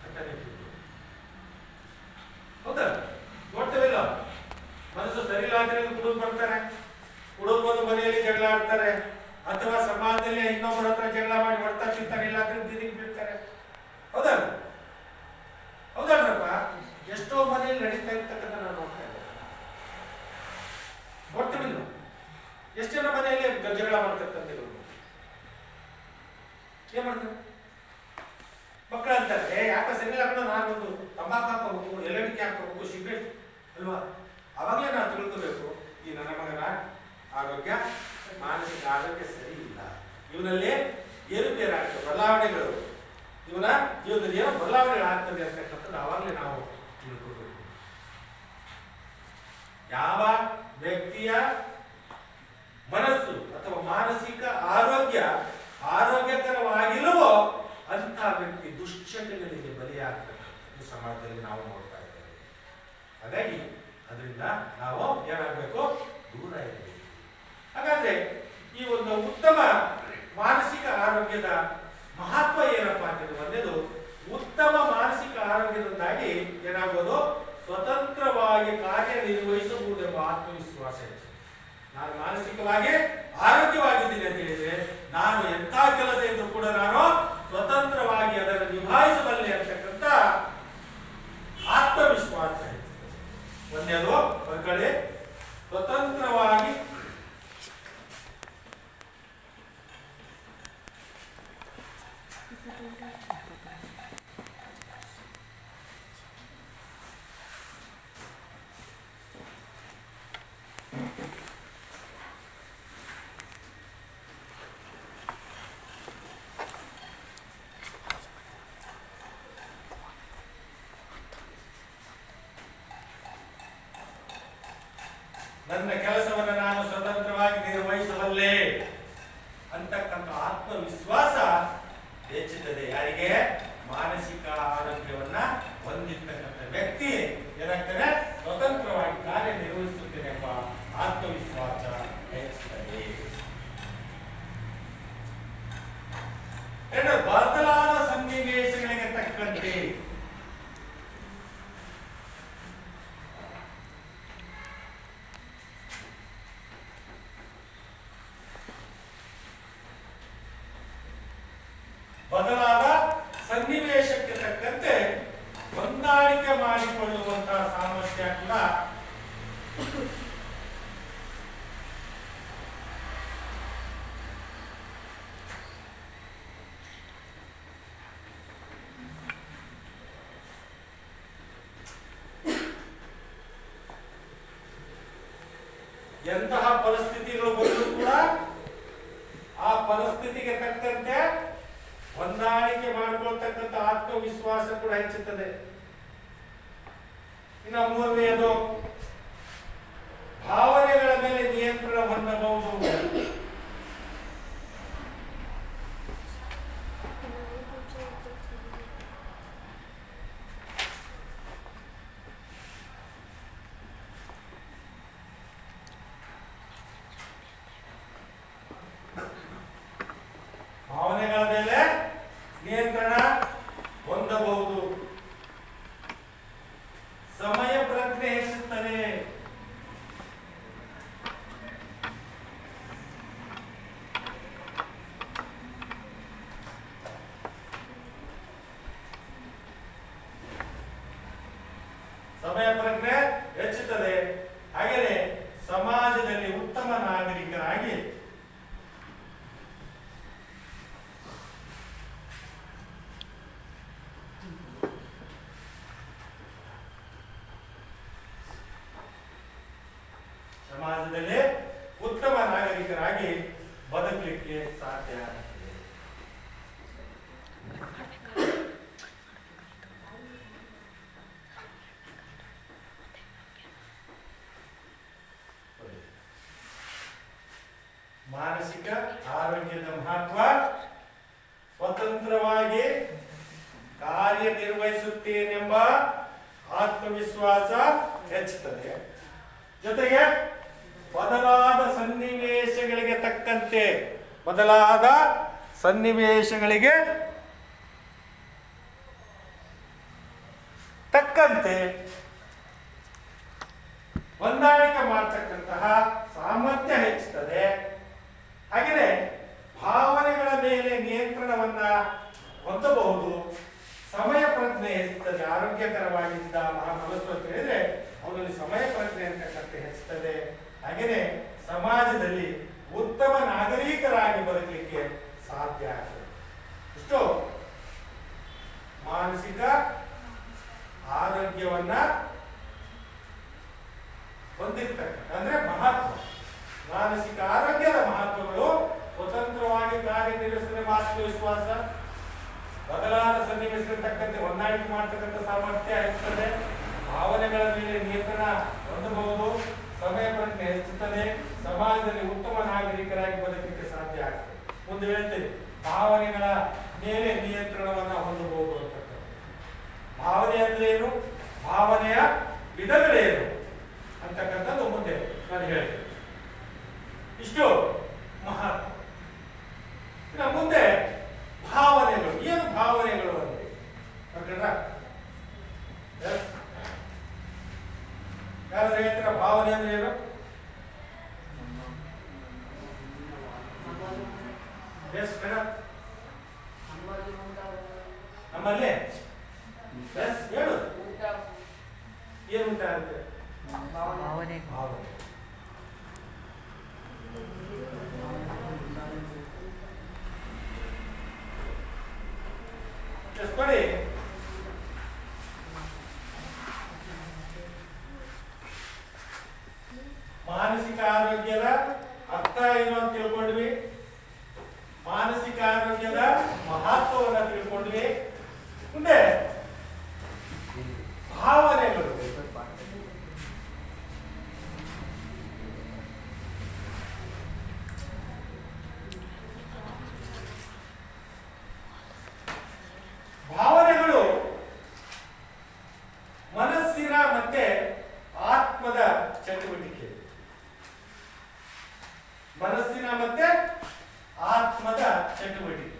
ಅಂತ ನೀವು ಹೌದಾ. ನೋಡ್ತೇವಿಲ್ಲ, ಮನಸ್ಸು ಸರಿ ಇಲ್ಲ ಅಂತ ಕುಡಿದು ಬರ್ತಾರೆ, ಕುಡಿದು ಬಂದು ಮನೆಯಲ್ಲಿ ಜಗಳ ಆಡ್ತಾರೆ, ಅಥವಾ ಸಮಾಜದಲ್ಲಿ ಇನ್ನೊಬ್ಬರ ಹತ್ರ ಜಗಳ ಮಾಡಿ ಹೊಡ್ತಾ ತಿಂತಾರೆ, ಇಲ್ಲ ಅಂದ್ರೆ ಬೀದಿಗೆ ಬೀಳ್ತಾರೆ. ಹೌದಾ. ಸರಿ ಇಲ್ಲ, ನಾನೊಂದು ತಂಬಾಕು ಹಾಕೋಬೇಕು, ಎಲೆಡಿಕೆ ಹಾಕೋಬೇಕು, ಸಿಗರೇಟ್ ಅಲ್ವಾ, ಅವಾಗಲೇ ನಾವು ತಿಳ್ಕೋಬೇಕು ಈ ನನ್ನ ಮಗನ ಆರೋಗ್ಯ, ಮಾನಸಿಕ ಆರೋಗ್ಯ ಸರಿ ಇಲ್ಲ, ಇವನಲ್ಲಿ ಏರುಪೇರಾಗ್ತದೆ, ಬದಲಾವಣೆಗಳು, ಇವನ ಜೀವನದಲ್ಲಿ ಏನೋ ಬದಲಾವಣೆಗಳಾಗ್ತದೆ ಅಂತಕ್ಕಂಥದ್ದು ಆವಾಗಲೇ ನಾವು ತಿಳ್ಕೋಬೇಕು. ಯಾವ ವ್ಯಕ್ತಿಯ ಮನಸ್ಸು ಅಥವಾ ಮಾನಸಿಕ ಆರೋಗ್ಯ ಆರೋಗ್ಯಕರವಾಗಿಲ್ಲವೋ ಅಂತ ವ್ಯಕ್ತಿ ದುಶ್ಚಟಗಳಿಗೆ ಬಲಿಯಾಗ್ತಕ್ಕಂಥದ್ದು ಸಮಾಜದಲ್ಲಿ ನಾವು ನೋಡ್ತಾ ಇದ್ದೇವೆ. ಹಾಗಾಗಿ ಅದರಿಂದ ನಾವು ಏನಾಗಬೇಕು, ದೂರ ಇರಬೇಕು. ಹಾಗಾದ್ರೆ ಈ ಒಂದು ಉತ್ತಮ ಮಾನಸಿಕ ಆರೋಗ್ಯದ ಮಹತ್ವ ಏನಪ್ಪಾ ಅಂತಂದ್ರೆ, ಒಂದೇದು ಉತ್ತಮ ಮಾನಸಿಕ ಆರೋಗ್ಯದಿಂದಾಗಿ ಏನಾಗ್ಬೋದು, ಸ್ವತಂತ್ರವಾಗಿ ಕಾರ್ಯನಿರ್ವಹಿಸಬಹುದೆಂಬ ಆತ್ಮವಿಶ್ವಾಸ ಹೆಚ್ಚು. ನಾನು ಮಾನಸಿಕವಾಗಿ ಆರೋಗ್ಯವಾಗಿದ್ದೀನಿ ಅಂತ ಹೇಳಿದ್ರೆ ನಾನು ಎಂಥ ಕೆಲಸ ಇದ್ರೂ ಕೂಡ ನಾನು ಸ್ವತಂತ್ರವಾಗಿ ಅದನ್ನು ನಿಭಾಯಿಸಬಲ್ಲೆ ಅಂತಕ್ಕಂಥ ಆತ್ಮವಿಶ್ವಾಸ ಹೆಚ್ಚುತ್ತದೆ. ಒಂದೇದು ಒಂದು ಕಡೆ ಸ್ವತಂತ್ರವಾಗಿ ನನ್ನ ಕೆಲಸವನ್ನು ನಾನು ಸ್ವತಂತ್ರವಾಗಿ ನಿರ್ವಹಿಸಬಲ್ಲೆ ಅಂತಕ್ಕಂಥ ಆತ್ಮವಿಶ್ವಾಸ ಹೆಚ್ಚುತ್ತದೆ. ಯಾರಿಗೆ? ಮಾನಸಿಕ ಆರೋಗ್ಯವನ್ನ ಹೊಂದಿರ್ತಕ್ಕಂಥ ವ್ಯಕ್ತಿ ಏನಾಗ್ತಾನೆ, ಸ್ವತಂತ್ರವಾಗಿ ಕಾರ್ಯನಿರ್ವಹಿಸುತ್ತೇನೆ ಎಂಬ ಆತ್ಮವಿಶ್ವಾಸ ಹೆಚ್ಚುತ್ತದೆ. ಬದಲಾದ ಸನ್ನಿವೇಶಗಳಿಗೆ ತಕ್ಕಂತೆ ಬದಲಾದ ಸನ್ನಿವೇಶಕ್ಕೆ ತಕ್ಕಂತೆ ಹೊಂದಾಣಿಕೆ ಮಾಡಿಕೊಳ್ಳುವಂತಹ ಸಾಮರ್ಥ್ಯ ಕೂಡ ಎಂತಹ ಪರಿಸ್ಥಿತಿಗಳು ಬಂದರೂ ಕೂಡ ಆ ಪರಿಸ್ಥಿತಿಗೆ ತಕ್ಕಂತೆ ಹೊಂದಾಣಿಕೆ ಮಾಡಿಕೊಳ್ತಕ್ಕಂಥ ಆತ್ಮವಿಶ್ವಾಸ ಕೂಡ ಹೆಚ್ಚುತ್ತದೆ. ಇನ್ನು ಮೂರನೆಯದು ಭಾವನೆಗಳ ಮೇಲೆ ನಿಯಂತ್ರಣ ಹೊಂದಬಹುದು. ಭಾವನೆಗಳ ಮೇಲೆ ನಿಯಂತ್ರಣ ಹೊಂದಬಹುದು. ಸಮಯ ಪ್ರಜ್ಞೆ ಹೆಚ್ಚುತ್ತದೆ. ಸಮಯ ಪ್ರಜ್ಞೆ ಹೆಚ್ಚುತ್ತದೆ. ಹಾಗೆಯೇ ಸಮಾಜದಲ್ಲಿ ಉತ್ತಮ ನಾಗರಿಕರಾಗಿ ಸಮಾಜದಲ್ಲಿ ಉತ್ತಮ ನಾಗರಿಕರಾಗಿ ಬದುಕಲಿಕ್ಕೆ ಸಾಧ್ಯ ಆಗುತ್ತದೆ. ಮಾನಸಿಕ ಆರೋಗ್ಯದ ಮಹತ್ವ, ಸ್ವತಂತ್ರವಾಗಿ ಕಾರ್ಯನಿರ್ವಹಿಸುತ್ತೇನೆಂಬ ಆತ್ಮವಿಶ್ವಾಸ ಹೆಚ್ಚುತ್ತದೆ. ಜೊತೆಗೆ ಬದಲಾದ ಸನ್ನಿವೇಶಗಳಿಗೆ ತಕ್ಕಂತೆ ಹೊಂದಾಣಿಕೆ ಮಾಡತಕ್ಕಂತಹ ಸಾಮರ್ಥ್ಯ ಹೆಚ್ಚುತ್ತದೆ. ಹಾಗೆಯೇ ಭಾವನೆಗಳ ಮೇಲೆ ನಿಯಂತ್ರಣವನ್ನ ಹೊಂದಬಹುದು. ಸಮಯ ಪ್ರಜ್ಞೆ ಹೆಚ್ಚುತ್ತದೆ. ಆರೋಗ್ಯಕರವಾಗಿದ್ದ ಮನಸ್ಸು ಅಂತ ಹೇಳಿದ್ರೆ ಅವರಲ್ಲಿ ಸಮಯ ಪ್ರಜ್ಞೆ ಅಂತಕ್ಕಂತೆ ಹೆಚ್ಚುತ್ತದೆ. ಹಾಗೆಯೇ ಸಮಾಜದಲ್ಲಿ ಉತ್ತಮ ನಾಗರಿಕರಾಗಿ ಬದುಕಲಿಕ್ಕೆ ಸಾಧ್ಯ ಆಗ್ತದೆ. ಇಷ್ಟು ಮಾನಸಿಕ ಆರೋಗ್ಯವನ್ನ ಹೊಂದಿರ್ತಕ್ಕ ಅಂದ್ರೆ ಮಹತ್ವ. ಮಾನಸಿಕ ಆರೋಗ್ಯದ ಮಹತ್ವಗಳು ಸ್ವತಂತ್ರವಾಗಿ ಕಾರ್ಯನಿರ್ವಹಿಸಿದ ಆತ್ಮವಿಶ್ವಾಸ, ಬದಲಾದ ಸನ್ನಿವೇಶಕ್ಕೆ ತಕ್ಕಂತೆ ಹೊಂದಾಣಿಕೆ ಮಾಡತಕ್ಕಂಥ ಸಾಮರ್ಥ್ಯ ಹೆಚ್ಚುತ್ತದೆ, ಭಾವನೆಗಳ ಮೇಲೆ ನಿಯಂತ್ರಣ ಹೊಂದಬಹುದು, ಸಮಯ ಪ್ರಜ್ಞೆ ಹೆಚ್ಚುತ್ತದೆ, ಸಮಾಜದಲ್ಲಿ ಉತ್ತಮ ನಾಗರಿಕರಾಗಿ ಬದುಕಲಿಕ್ಕೆ ಸಾಧ್ಯ ಆಗ್ತದೆ. ಮುಂದೆ ಹೇಳ್ತೇನೆ ಭಾವನೆಗಳ ಮೇಲೆ ನಿಯಂತ್ರಣವನ್ನ ಹೊಂದಬಹುದು ಅಂತಕ್ಕಂಥ. ಭಾವನೆ ಅಂದ್ರೆ ಏನು, ಭಾವನೆಯ ವಿಧಗಳೇನು ಅಂತಕ್ಕಂಥದ್ದು ಮುಂದೆ ನಾನು ಹೇಳ್ತೇನೆ. ಇಷ್ಟು ಮಹತ್ವ. ಇನ್ನು ಮುಂದೆ ಭಾವನೆಗಳು. ಏನು ಭಾವನೆಗಳು ಅಂದ್ರೆ ಯಾರಾದ್ರೂ ಹೇಳ್ತೀರಾ ಭಾವನೆ ಅಂದ್ರೆ ಏನು? ನಮ್ಮಲ್ಲಿ ಹೇಳು ಏನುಂಟಾಗುತ್ತೆ? ಭಾವನೆ. ನೋಡಿ, ಮಾನಸಿಕ ಆರೋಗ್ಯದ ಅರ್ಥ ಏನು ಅಂತ ತಿಳ್ಕೊಂಡ್ವಿ, ಮಾನಸಿಕ ಆರೋಗ್ಯದ ಮಹತ್ವವನ್ನು ತಿಳ್ಕೊಂಡ್ವಿ. ಮುಂದೆ ಭಾವನೆಗಳು. ಭಾವನೆಗಳು ಮನಸ್ಸಿನ ಮತ್ತೆ ಆತ್ಮದ ಚಟುವಟಿಕೆ. ಮನಸ್ಸಿನ ಮತ್ತೆ ಆತ್ಮದ ಚಟುವಟಿಕೆ.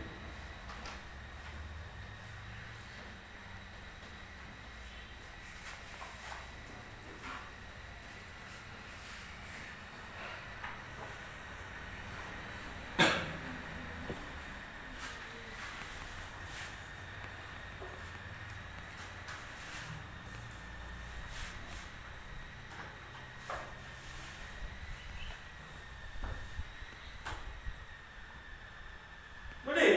ನೋಡಿ,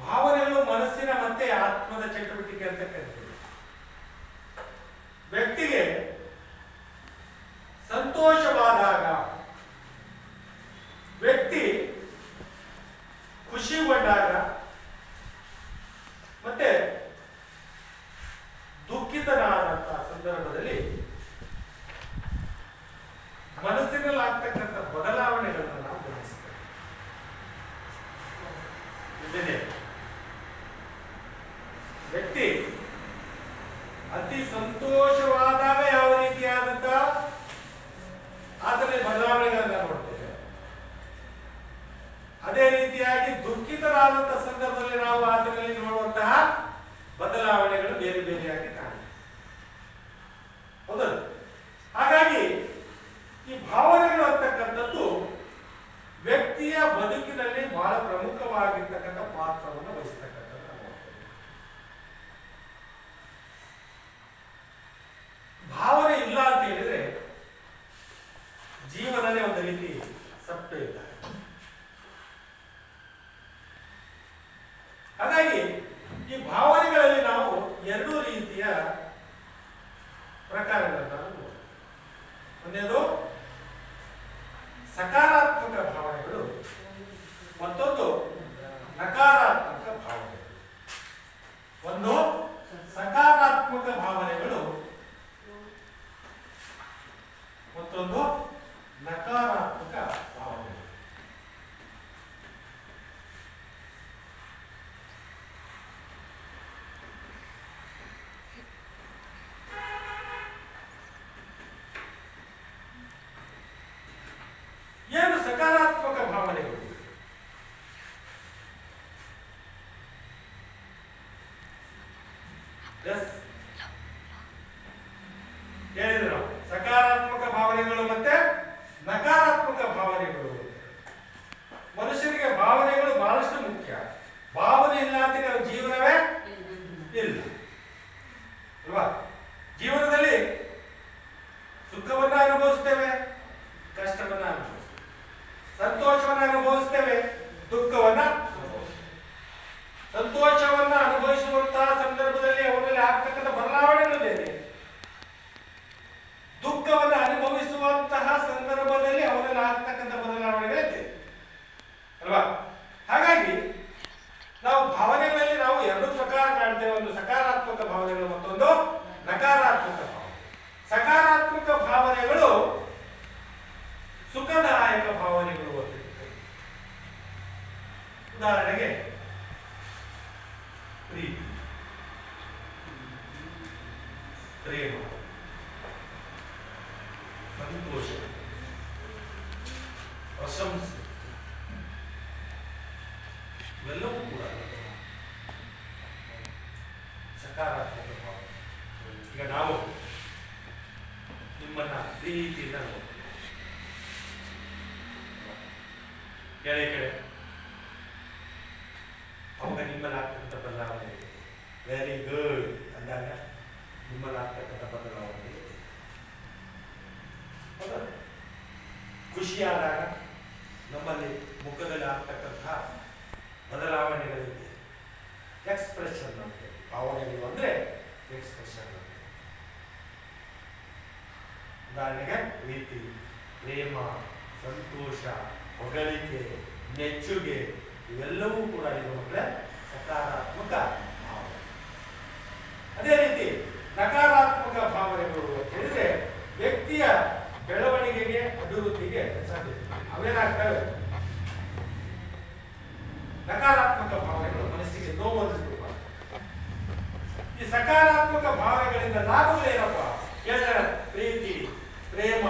ಭಾವನೆಗಳು ಮನಸ್ಸಿನ ಮತ್ತೆ ಆತ್ಮದ ಚಟುವಟಿಕೆ ಅಂತ ಕರೀತೀವಿ. ವ್ಯಕ್ತಿಗೆ ಸಂತೋಷವಾದಾಗ, ವ್ಯಕ್ತಿ ಖುಷಿಗೊಂಡಾಗ ಮತ್ತೆ ದುಃಖಿತನಾದಂತಹ ಸಂದರ್ಭದಲ್ಲಿ ಮನಸ್ಸಿನಲ್ಲಿ ಆಗ್ತಕ್ಕಂಥ ಬದಲಾವಣೆಗಳನ್ನು ನಾವು ಗಮನಿಸ್ತೇವೆ. ವ್ಯಕ್ತಿ ಅತಿ ಸಂತೋಷವಾದಾಗ ಯಾವ ರೀತಿಯಾದಂತ ಆತನ ಬದಲಾವಣೆಗಳನ್ನ ನೋಡ್ತೇವೆ. ಅದೇ ರೀತಿಯಾಗಿ ದುಃಖಿತರಾದಂತಹ ಸಂದರ್ಭದಲ್ಲಿ ನಾವು ಆತನಲ್ಲಿ ನೋಡುವಂತಹ ಬದಲಾವಣೆಗಳು ಬೇರೆ ಬೇರೆಯಾಗಿ ಕಾಣುತ್ತೆ. ಹೌದಲ್ಲ? ಹಾಗಾಗಿ ಈ ಭಾವನೆಗಳು ಅಂತಕ್ಕಂಥದ್ದು ವ್ಯಕ್ತಿಯ ಬದುಕಿನಲ್ಲಿ ಬಹಳ ಪ್ರಮುಖವಾಗಿರ್ತಕ್ಕಂಥ ಪಾತ್ರವನ್ನು ವಹಿಸ್ತಕ್ಕಂಥದ್ದು. ಭಾವನೆ ಇಲ್ಲ ಅಂತ ಹೇಳಿದ್ರೆ ಜೀವನನೇ ಒಂದು ರೀತಿ ಸಪ್ಪೆ ಇಲ್ಲ. ಹಾಗಾಗಿ ಈ ಭಾವನೆಗಳಲ್ಲಿ ನಾವು ಎರಡೂ ರೀತಿಯ ಪ್ರಕಾರಗಳನ್ನು ನೋಡ್ತೀವಿ. ಒಂದೇದು ಸಕಾರಾತ್ಮಕ ಭಾವನೆಗಳು, ಮತ್ತೊಂದು ನಕಾರಾತ್ಮಕ ಭಾವನೆಗಳು. ಒಂದು ಸಕಾರಾತ್ಮಕ ಭಾವನೆಗಳು, ಮತ್ತೊಂದು ನಕಾರಾತ್ಮಕ ಭಾವನೆಗಳು. ಏನು ಸಕಾರಾತ್ಮಕ ಭಾವನೆಗಳು? ಹೇಳಿದ್ರು ನಾವು ಸಕಾರಾತ್ಮಕ ಭಾವನೆಗಳು ಮತ್ತೆ ನಕಾರಾತ್ಮಕ ಭಾವನೆಗಳು. ಮನುಷ್ಯರಿಗೆ ಭಾವನೆಗಳು ಬಹಳಷ್ಟು ಮುಖ್ಯ. ಭಾವನೆ ಇಲ್ಲ ಅಂತ ನಾವು ಜೀವನವೇ ಇಲ್ಲ ಅಲ್ವಾ? ಜೀವನದಲ್ಲಿ ಸುಖವನ್ನ ಅನುಭವಿಸ್ತೇವೆ, ಕಷ್ಟವನ್ನ ಅನುಭವಿಸ್ತೇವೆ, ಸಂತೋಷವನ್ನ ಅನುಭವಿಸ್ತೇವೆ, ದುಃಖವನ್ನ. ಸಂತೋಷವನ್ನ ಅನುಭವಿಸ ಭಾವನೆಗಳು, ಮತ್ತೊಂದು ನಕಾರಾತ್ಮಕ ಭಾವನೆ. ಸಕಾರಾತ್ಮಕ ಭಾವನೆಗಳು ಸುಖದಾಯಕ ಭಾವನೆಗಳು ಅಂತ. ಉದಾಹರಣೆಗೆ ಪ್ರೀತಿ, ಪ್ರೇಮ, ಸಂತೋಷ, ಪ್ರಶಂಸೆ ಇವೆಲ್ಲವೂ ಕೂಡ ಸಕಾರಾತ್ಮಕ ಭಾವನೆ. ಈಗ ನಾವು ನಿಮ್ಮನ್ನ ಪ್ರೀತಿಯಿಂದ ನೋಡ್ತೀವಿ, ಕೆಳೆ ಕೆಳೆ ಅವಾಗ ನಿಮ್ಮಲ್ಲಿ ಆಗ್ತಕ್ಕಂಥ ಬದಲಾವಣೆ ಇದೆ. ವೆರಿ ಗುಡ್ ಅಂದಾಗ ನಿಮ್ಮಲ್ಲಿ ಆಗ್ತಕ್ಕಂಥ ಬದಲಾವಣೆ ಇದೆ. ಖುಷಿಯಾದಾಗ ನಮ್ಮಲ್ಲಿ ಮುಖದಲ್ಲಿ ಆಗ್ತಕ್ಕಂಥ ಬದಲಾವಣೆಗಳಿದೆ. ಎಕ್ಸ್ಪ್ರೆಷನ್ ಅಂತ ಭಾವನೆಗಳು ಅಂದ್ರೆ ಎಕ್ಸ್ಪ್ರೆಷನ್. ಉದಾಹರಣೆಗೆ ಪ್ರೀತಿ, ಪ್ರೇಮ, ಸಂತೋಷ, ಹೊಗಳಿಕೆ, ಮೆಚ್ಚುಗೆ ಇವೆಲ್ಲವೂ ಕೂಡ ಇದು ಮಕ್ಕಳೇ ಸಕಾರಾತ್ಮಕ ಭಾವನೆ. ಅದೇ ರೀತಿ ನಕಾರಾತ್ಮಕ ಭಾವನೆಗಳು ಅಂತ ಹೇಳಿದ್ರೆ ವ್ಯಕ್ತಿಯ ಬೆಳವಣಿಗೆಗೆ, ಅಭಿವೃದ್ಧಿಗೆ ಸಾಧ್ಯತೆ. ಅವೇನಾಗ್ತವೆ? ನಕಾರಾತ್ಮಕ ಭಾವನೆಗಳು ಮನಸ್ಸಿಗೆ ನೋವನ್ನು ಶುರು ಮಾಡ್ತವೆ. ಈ ಸಕಾರಾತ್ಮಕ ಭಾವನೆಗಳಿಂದ ಲಾಭಗಳೇನಪ್ಪ ಹೇಳಿದ್ರೆ ಪ್ರೀತಿ, ಪ್ರೇಮ,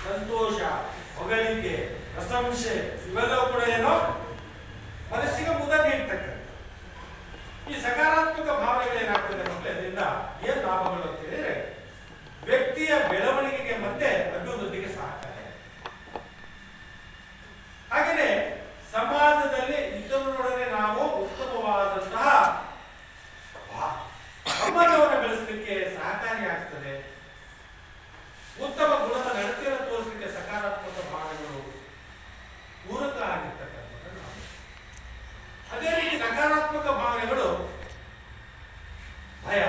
ಸಂತೋಷ, ಹೊಗಳಿಕೆ, ಪ್ರಶಂಸೆ ಇವೆಲ್ಲವೂ ಕೂಡ ಏನೋ ಮನಸ್ಸಿಗೆ ಮುದ ನೀಡ್ತಕ್ಕಂಥ. ಈ ಸಕಾರಾತ್ಮಕ ಭಾವನೆಗಳೇನಾಗ್ತದೆ ಮಕ್ಕಳೇ, ಅದರಿಂದ ಏನ್ ಲಾಭಗಳು ಅಂತ ಹೇಳಿದ್ರೆ ವ್ಯಕ್ತಿಯ ಬೆಳವಣಿಗೆಗೆ ಮತ್ತೆ ಅಭಿವೃದ್ಧಿಗೆ ಸಹಕಾರ. ಹಾಗೆಯೇ ಸಮಾಜದಲ್ಲಿ ಇತರರೊಡನೆ ನಾವು ಉತ್ತಮವಾದಂತಹ ಸಂಬಂಧವನ್ನು ಬೆಳೆಸಲಿಕ್ಕೆ ಸಹಕಾರಿಯಾಗ್ತದೆ. ಉತ್ತಮ ಗುಣದ ನಡತೆಯನ್ನು ತೋರಿಸಲಿಕ್ಕೆ ಸಕಾರಾತ್ಮಕ ಭಾವನೆಗಳು ಪೂರಕ ಆಗಿರ್ತಕ್ಕಂಥದ್ದು. ಅದೇ ರೀತಿ ನಕಾರಾತ್ಮಕ ಭಾವನೆಗಳು ಭಯ,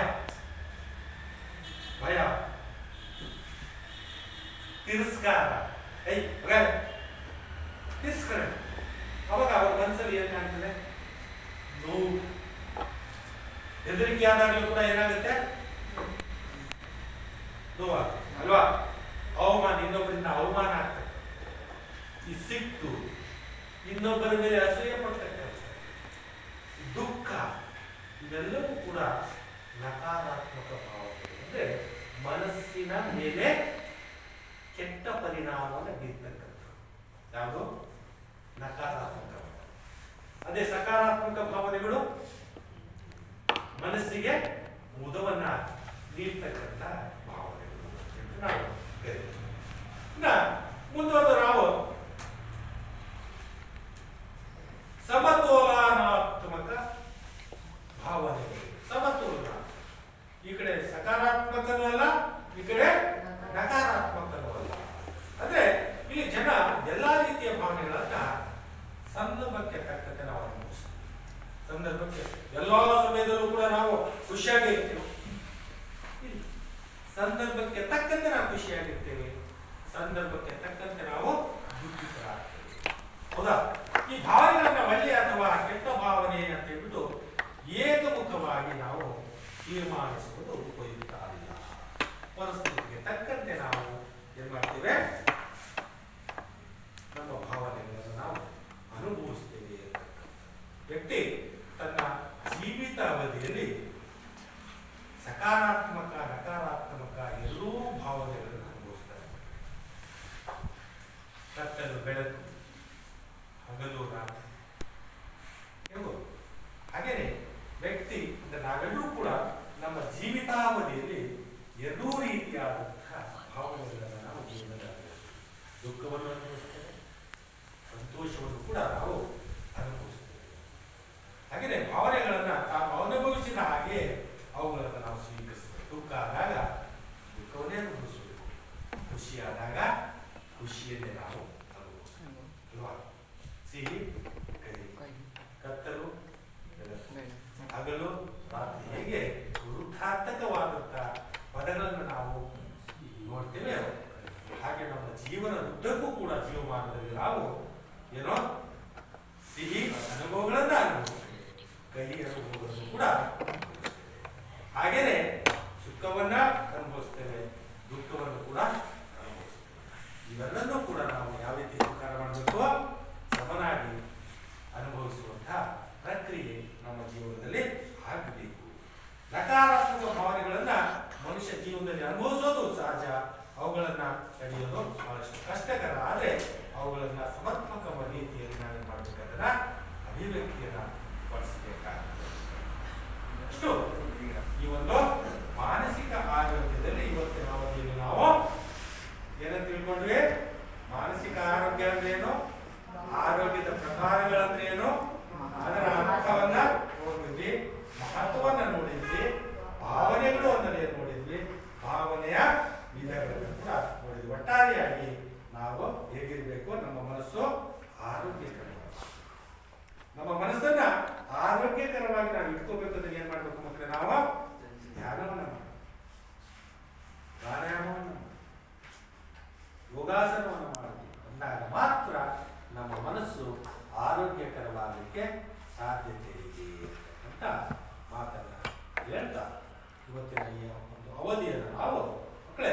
ಭಯ, ತಿರಸ್ಕಾರ, ತಿರಸ್ಕಾರ. ಅವಾಗ ಅವ್ರ ಮನಸ್ಸಲ್ಲಿ ಏನ್ ಕಾಣ್ತದೆ? ನೋವು, ಹೆದರಿಕೆ ಆದಾಗಲೂ ಕೂಡ ಏನಾಗುತ್ತೆ? ನೋವು ಅಲ್ವಾ? ಅವಮಾನ, ಇನ್ನೊಬ್ಬರಿಂದ ಅವಮಾನ ಆಗ್ತದೆ. ಈ ಸಿಟ್ಟು, ಇನ್ನೊಬ್ಬರ ಮೇಲೆ ಅಸೂಯೆ ಪಡ್ತಕ್ಕಂಥ ದುಃಖ, ಇವೆಲ್ಲವೂ ಕೂಡ ನಕಾರಾತ್ಮಕ ಭಾವನೆ. ಅಂದ್ರೆ ಮನಸ್ಸಿನ ಮೇಲೆ ಕೆಟ್ಟ ಪರಿಣಾಮವನ್ನು ಬೀರ್ತಕ್ಕಂಥ ಯಾವುದು? ನಕಾರಾತ್ಮಕ. ಅದೇ ಸಕಾರಾತ್ಮಕ ಭಾವನೆಗಳು ಮನಸ್ಸಿಗೆ ಮುದವನ್ನ ನೀಡ್ತಕ್ಕಂಥ ಭಾವನೆಗಳು ನಾವು ಮುಂದುವರೆದು ನಾವು ಸಮತೋಲನಾತ್ಮಕ ಭಾವನೆಗಳು. ಸಮತೋಲನ, ಈ ಕಡೆ ಸಕಾರಾತ್ಮಕನೂ ಅಲ್ಲ, ಈ ಕಡೆ ನಕಾರಾತ್ಮಕನೂ ಅಲ್ಲ. ಅಂದ್ರೆ ಇಲ್ಲಿ ಜನ ಎಲ್ಲಾ ರೀತಿಯ ಭಾವನೆಗಳನ್ನ ಸಂದರ್ಭಕ್ಕೆ ತಕ್ಕಂತೆ ನಾವು ಅನುಭವಿಸ್ತೀವಿ. ಸಂದರ್ಭಕ್ಕೆ ಎಲ್ಲಾ ಸಮಯದಲ್ಲೂ ಕೂಡ ನಾವು ಖುಷಿಯಾಗಿರ್ತೀವಿ. ಸಂದರ್ಭಕ್ಕೆ ತಕ್ಕಂತೆ ನಾವು ಖುಷಿಯಾಗಿರ್ತೇವೆ, ಸಂದರ್ಭಕ್ಕೆ ತಕ್ಕಂತೆ ನಾವು ದುಃಖಿತರಾಗ್ತೇವೆ. ಹೌದಾ? ಈ ಭಾವನೆಗಳನ್ನ ಒಳ್ಳೆಯ ಅಥವಾ ಕೆಟ್ಟ ಭಾವನೆ ಅಂತ ಹೇಳ್ಬಿಟ್ಟು ಏಕಮುಖವಾಗಿ ನಾವು ತೀರ್ಮಾನಿಸುವುದು ಉಪಯುಕ್ತ ಅಲ್ಲ. ಪರಿಸ್ಥಿತಿಗೆ ತಕ್ಕಂತೆ ನಾವು ಏನ್ ಮಾಡ್ತೇವೆ? ನಮ್ಮ ಭಾವನೆಗಳನ್ನು ನಾವು ಅನುಭವಿಸ್ತೇವೆ. ವ್ಯಕ್ತಿ ತನ್ನ ಜೀವಿತ ಅವಧಿಯಲ್ಲಿ ಸಕಾರಾತ್ಮಕ, ನಕಾರಾತ್ಮಕ ಎರಡೂ ಭಾವನೆಗಳನ್ನು ಅನುಭವಿಸ್ತಾರೆ. ಕತ್ತಲು ಬೆಳಕು, ಹಗಲು ರಾತ್ರಿ ಎಂಬುದು. ಹಾಗೇನೆ ವ್ಯಕ್ತಿ ನಾವೆಲ್ಲರೂ ಕೂಡ ನಮ್ಮ ಜೀವಿತಾವಧಿಯಲ್ಲಿ ಎರಡೂ ರೀತಿಯಾದಂತಹ ಭಾವನೆಗಳನ್ನು ನಾವು ಜೀವನದಲ್ಲಿ ದುಃಖವನ್ನು ಅನುಭವಿಸ್ತೇವೆ, ಸಂತೋಷವನ್ನು ಕೂಡ ನಾವು ಅನುಭವಿಸ್ತೇವೆ. ಹಾಗೆಯೇ ಭಾವನೆಗಳನ್ನ ತಾವು ಅನುಭವಿಸಿದ ಹಾಗೆ ಅವುಗಳನ್ನು ನಾವು ಸ್ವೀಕರಿಸಬೇಕು. ದುಃಖ ಆದಾಗ ದುಃಖವನ್ನೇ ಅನುಭವಿಸಬೇಕು, ಖುಷಿಯಾದಾಗ ಖುಷಿಯನ್ನೇ ನಾವು ಅನುಭವಿಸಬೇಕು ಅಲ್ವಾ? ಸಿಹಿ ಕಹಿ, ಕತ್ತಲು ಹಗಲು ರಾತ್ರಿ, ಹೇಗೆ ವೃತ್ತಾರ್ಥಕವಾದಂತಹ ಪದಗಳನ್ನು ನಾವು ನೋಡ್ತೇವೆ, ಹಾಗೆ ನಮ್ಮ ಜೀವನದುದ್ದಕ್ಕೂ ಕೂಡ ಜೀವಮಾನದಲ್ಲಿ ನಾವು ಏನೋ ಸಿಹಿ ಅನುಭವಗಳನ್ನ ಅನುಭವಿಸ್ತೇವೆ, ಕಹಿ ಅನುಭವಗಳನ್ನು ಕೂಡ. ಹಾಗೆ ಹಾಗೇನೆ ಸುಖವನ್ನ ಅನುಭವಿಸ್ತೇವೆ, ದುಃಖವನ್ನು ಕೂಡ ಅನುಭವಿಸ್ತೇವೆ. ಇವೆಲ್ಲನೂ ಕೂಡ ನಾವು ಯಾವ ರೀತಿ ಸ್ವೀಕಾರ ಮಾಡಬೇಕು, ಸಮನಾಗಿ ಅನುಭವಿಸುವಂತಹ ಪ್ರಕ್ರಿಯೆ ನಮ್ಮ ಜೀವನದಲ್ಲಿ ಆಗಬೇಕು. ನಕಾರಾತ್ಮಕ ಭಾವನೆಗಳನ್ನ ಮನುಷ್ಯ ಜೀವನದಲ್ಲಿ ಅನುಭವಿಸೋದು ಸಹಜ, ಅವುಗಳನ್ನ ತಡೆಯೋದು ಬಹಳಷ್ಟು ಕಷ್ಟಕರ. ಆದರೆ ಅವುಗಳನ್ನ ಸಮರ್ಪಕ ರೀತಿಯಲ್ಲಿ ನಾವೇನು ಮಾಡಬೇಕಾದ್ರೆ ಅಭಿವ್ಯಕ್ತಿಯನ್ನ ಪಡಿಸಬೇಕಾಗ್ತದೆ. ಅಷ್ಟು ಈ ಒಂದು ಮಾನಸಿಕ ಆರೋಗ್ಯದಲ್ಲಿ ಇವತ್ತಿನ ಅವಧಿಯಲ್ಲಿ ನಾವು ಏನಂತ ತಿಳ್ಕೊಂಡ್ವಿ? ಮಾನಸಿಕ ಆರೋಗ್ಯ ಅಂದ್ರೇನು, ಆರೋಗ್ಯದ ಪ್ರಕಾರಗಳಂದ್ರೇನು, ಅದರ ಅರ್ಥವನ್ನ ನೋಡಿದ್ವಿ, ಮಹತ್ವವನ್ನ ನೋಡಿದ್ವಿ, ಭಾವನೆಗಳು ಅಂದರೆ ನೋಡಿದ್ವಿ, ಭಾವನೆಯ ವಿಧಗಳನ್ನು ಕೂಡ ನೋಡಿದ್ವಿ. ಒಟ್ಟಾರೆಯಾಗಿ ನಾವು ಹೇಗಿರ್ಬೇಕು, ನಮ್ಮ ಮನಸ್ಸು ಆರೋಗ್ಯಕರವಾಗಿ, ನಮ್ಮ ಮನಸ್ಸನ್ನ ಆರೋಗ್ಯಕರವಾಗಿ ನಾವು ಇಟ್ಕೋಬೇಕಂದ್ರೆ ಏನ್ ಮಾಡ್ಬೇಕು ಮಕ್ಕಳೇ? ನಾವು ಧ್ಯಾನವನ್ನ ಮಾಡಬೇಕು, ಪ್ರಾಣಾಯಾಮವನ್ನು ಮಾಡಬೇಕು, ಯೋಗಾಸನವನ್ನು ಮಾಡಬೇಕು. ಅಂದಾಗ ಮಾತ್ರ ನಮ್ಮ ಮನಸ್ಸು ಆರೋಗ್ಯಕರವಾಗಲಿಕ್ಕೆ ಸಾಧ್ಯತೆ ಇದೆ ಅಂತ ಮಾತನ್ನ ಹೇಳ್ತಾ ಇವತ್ತಿನ ಈ ಒಂದು ಅವಧಿಯನ್ನು ನಾವು ಮಕ್ಕಳೇ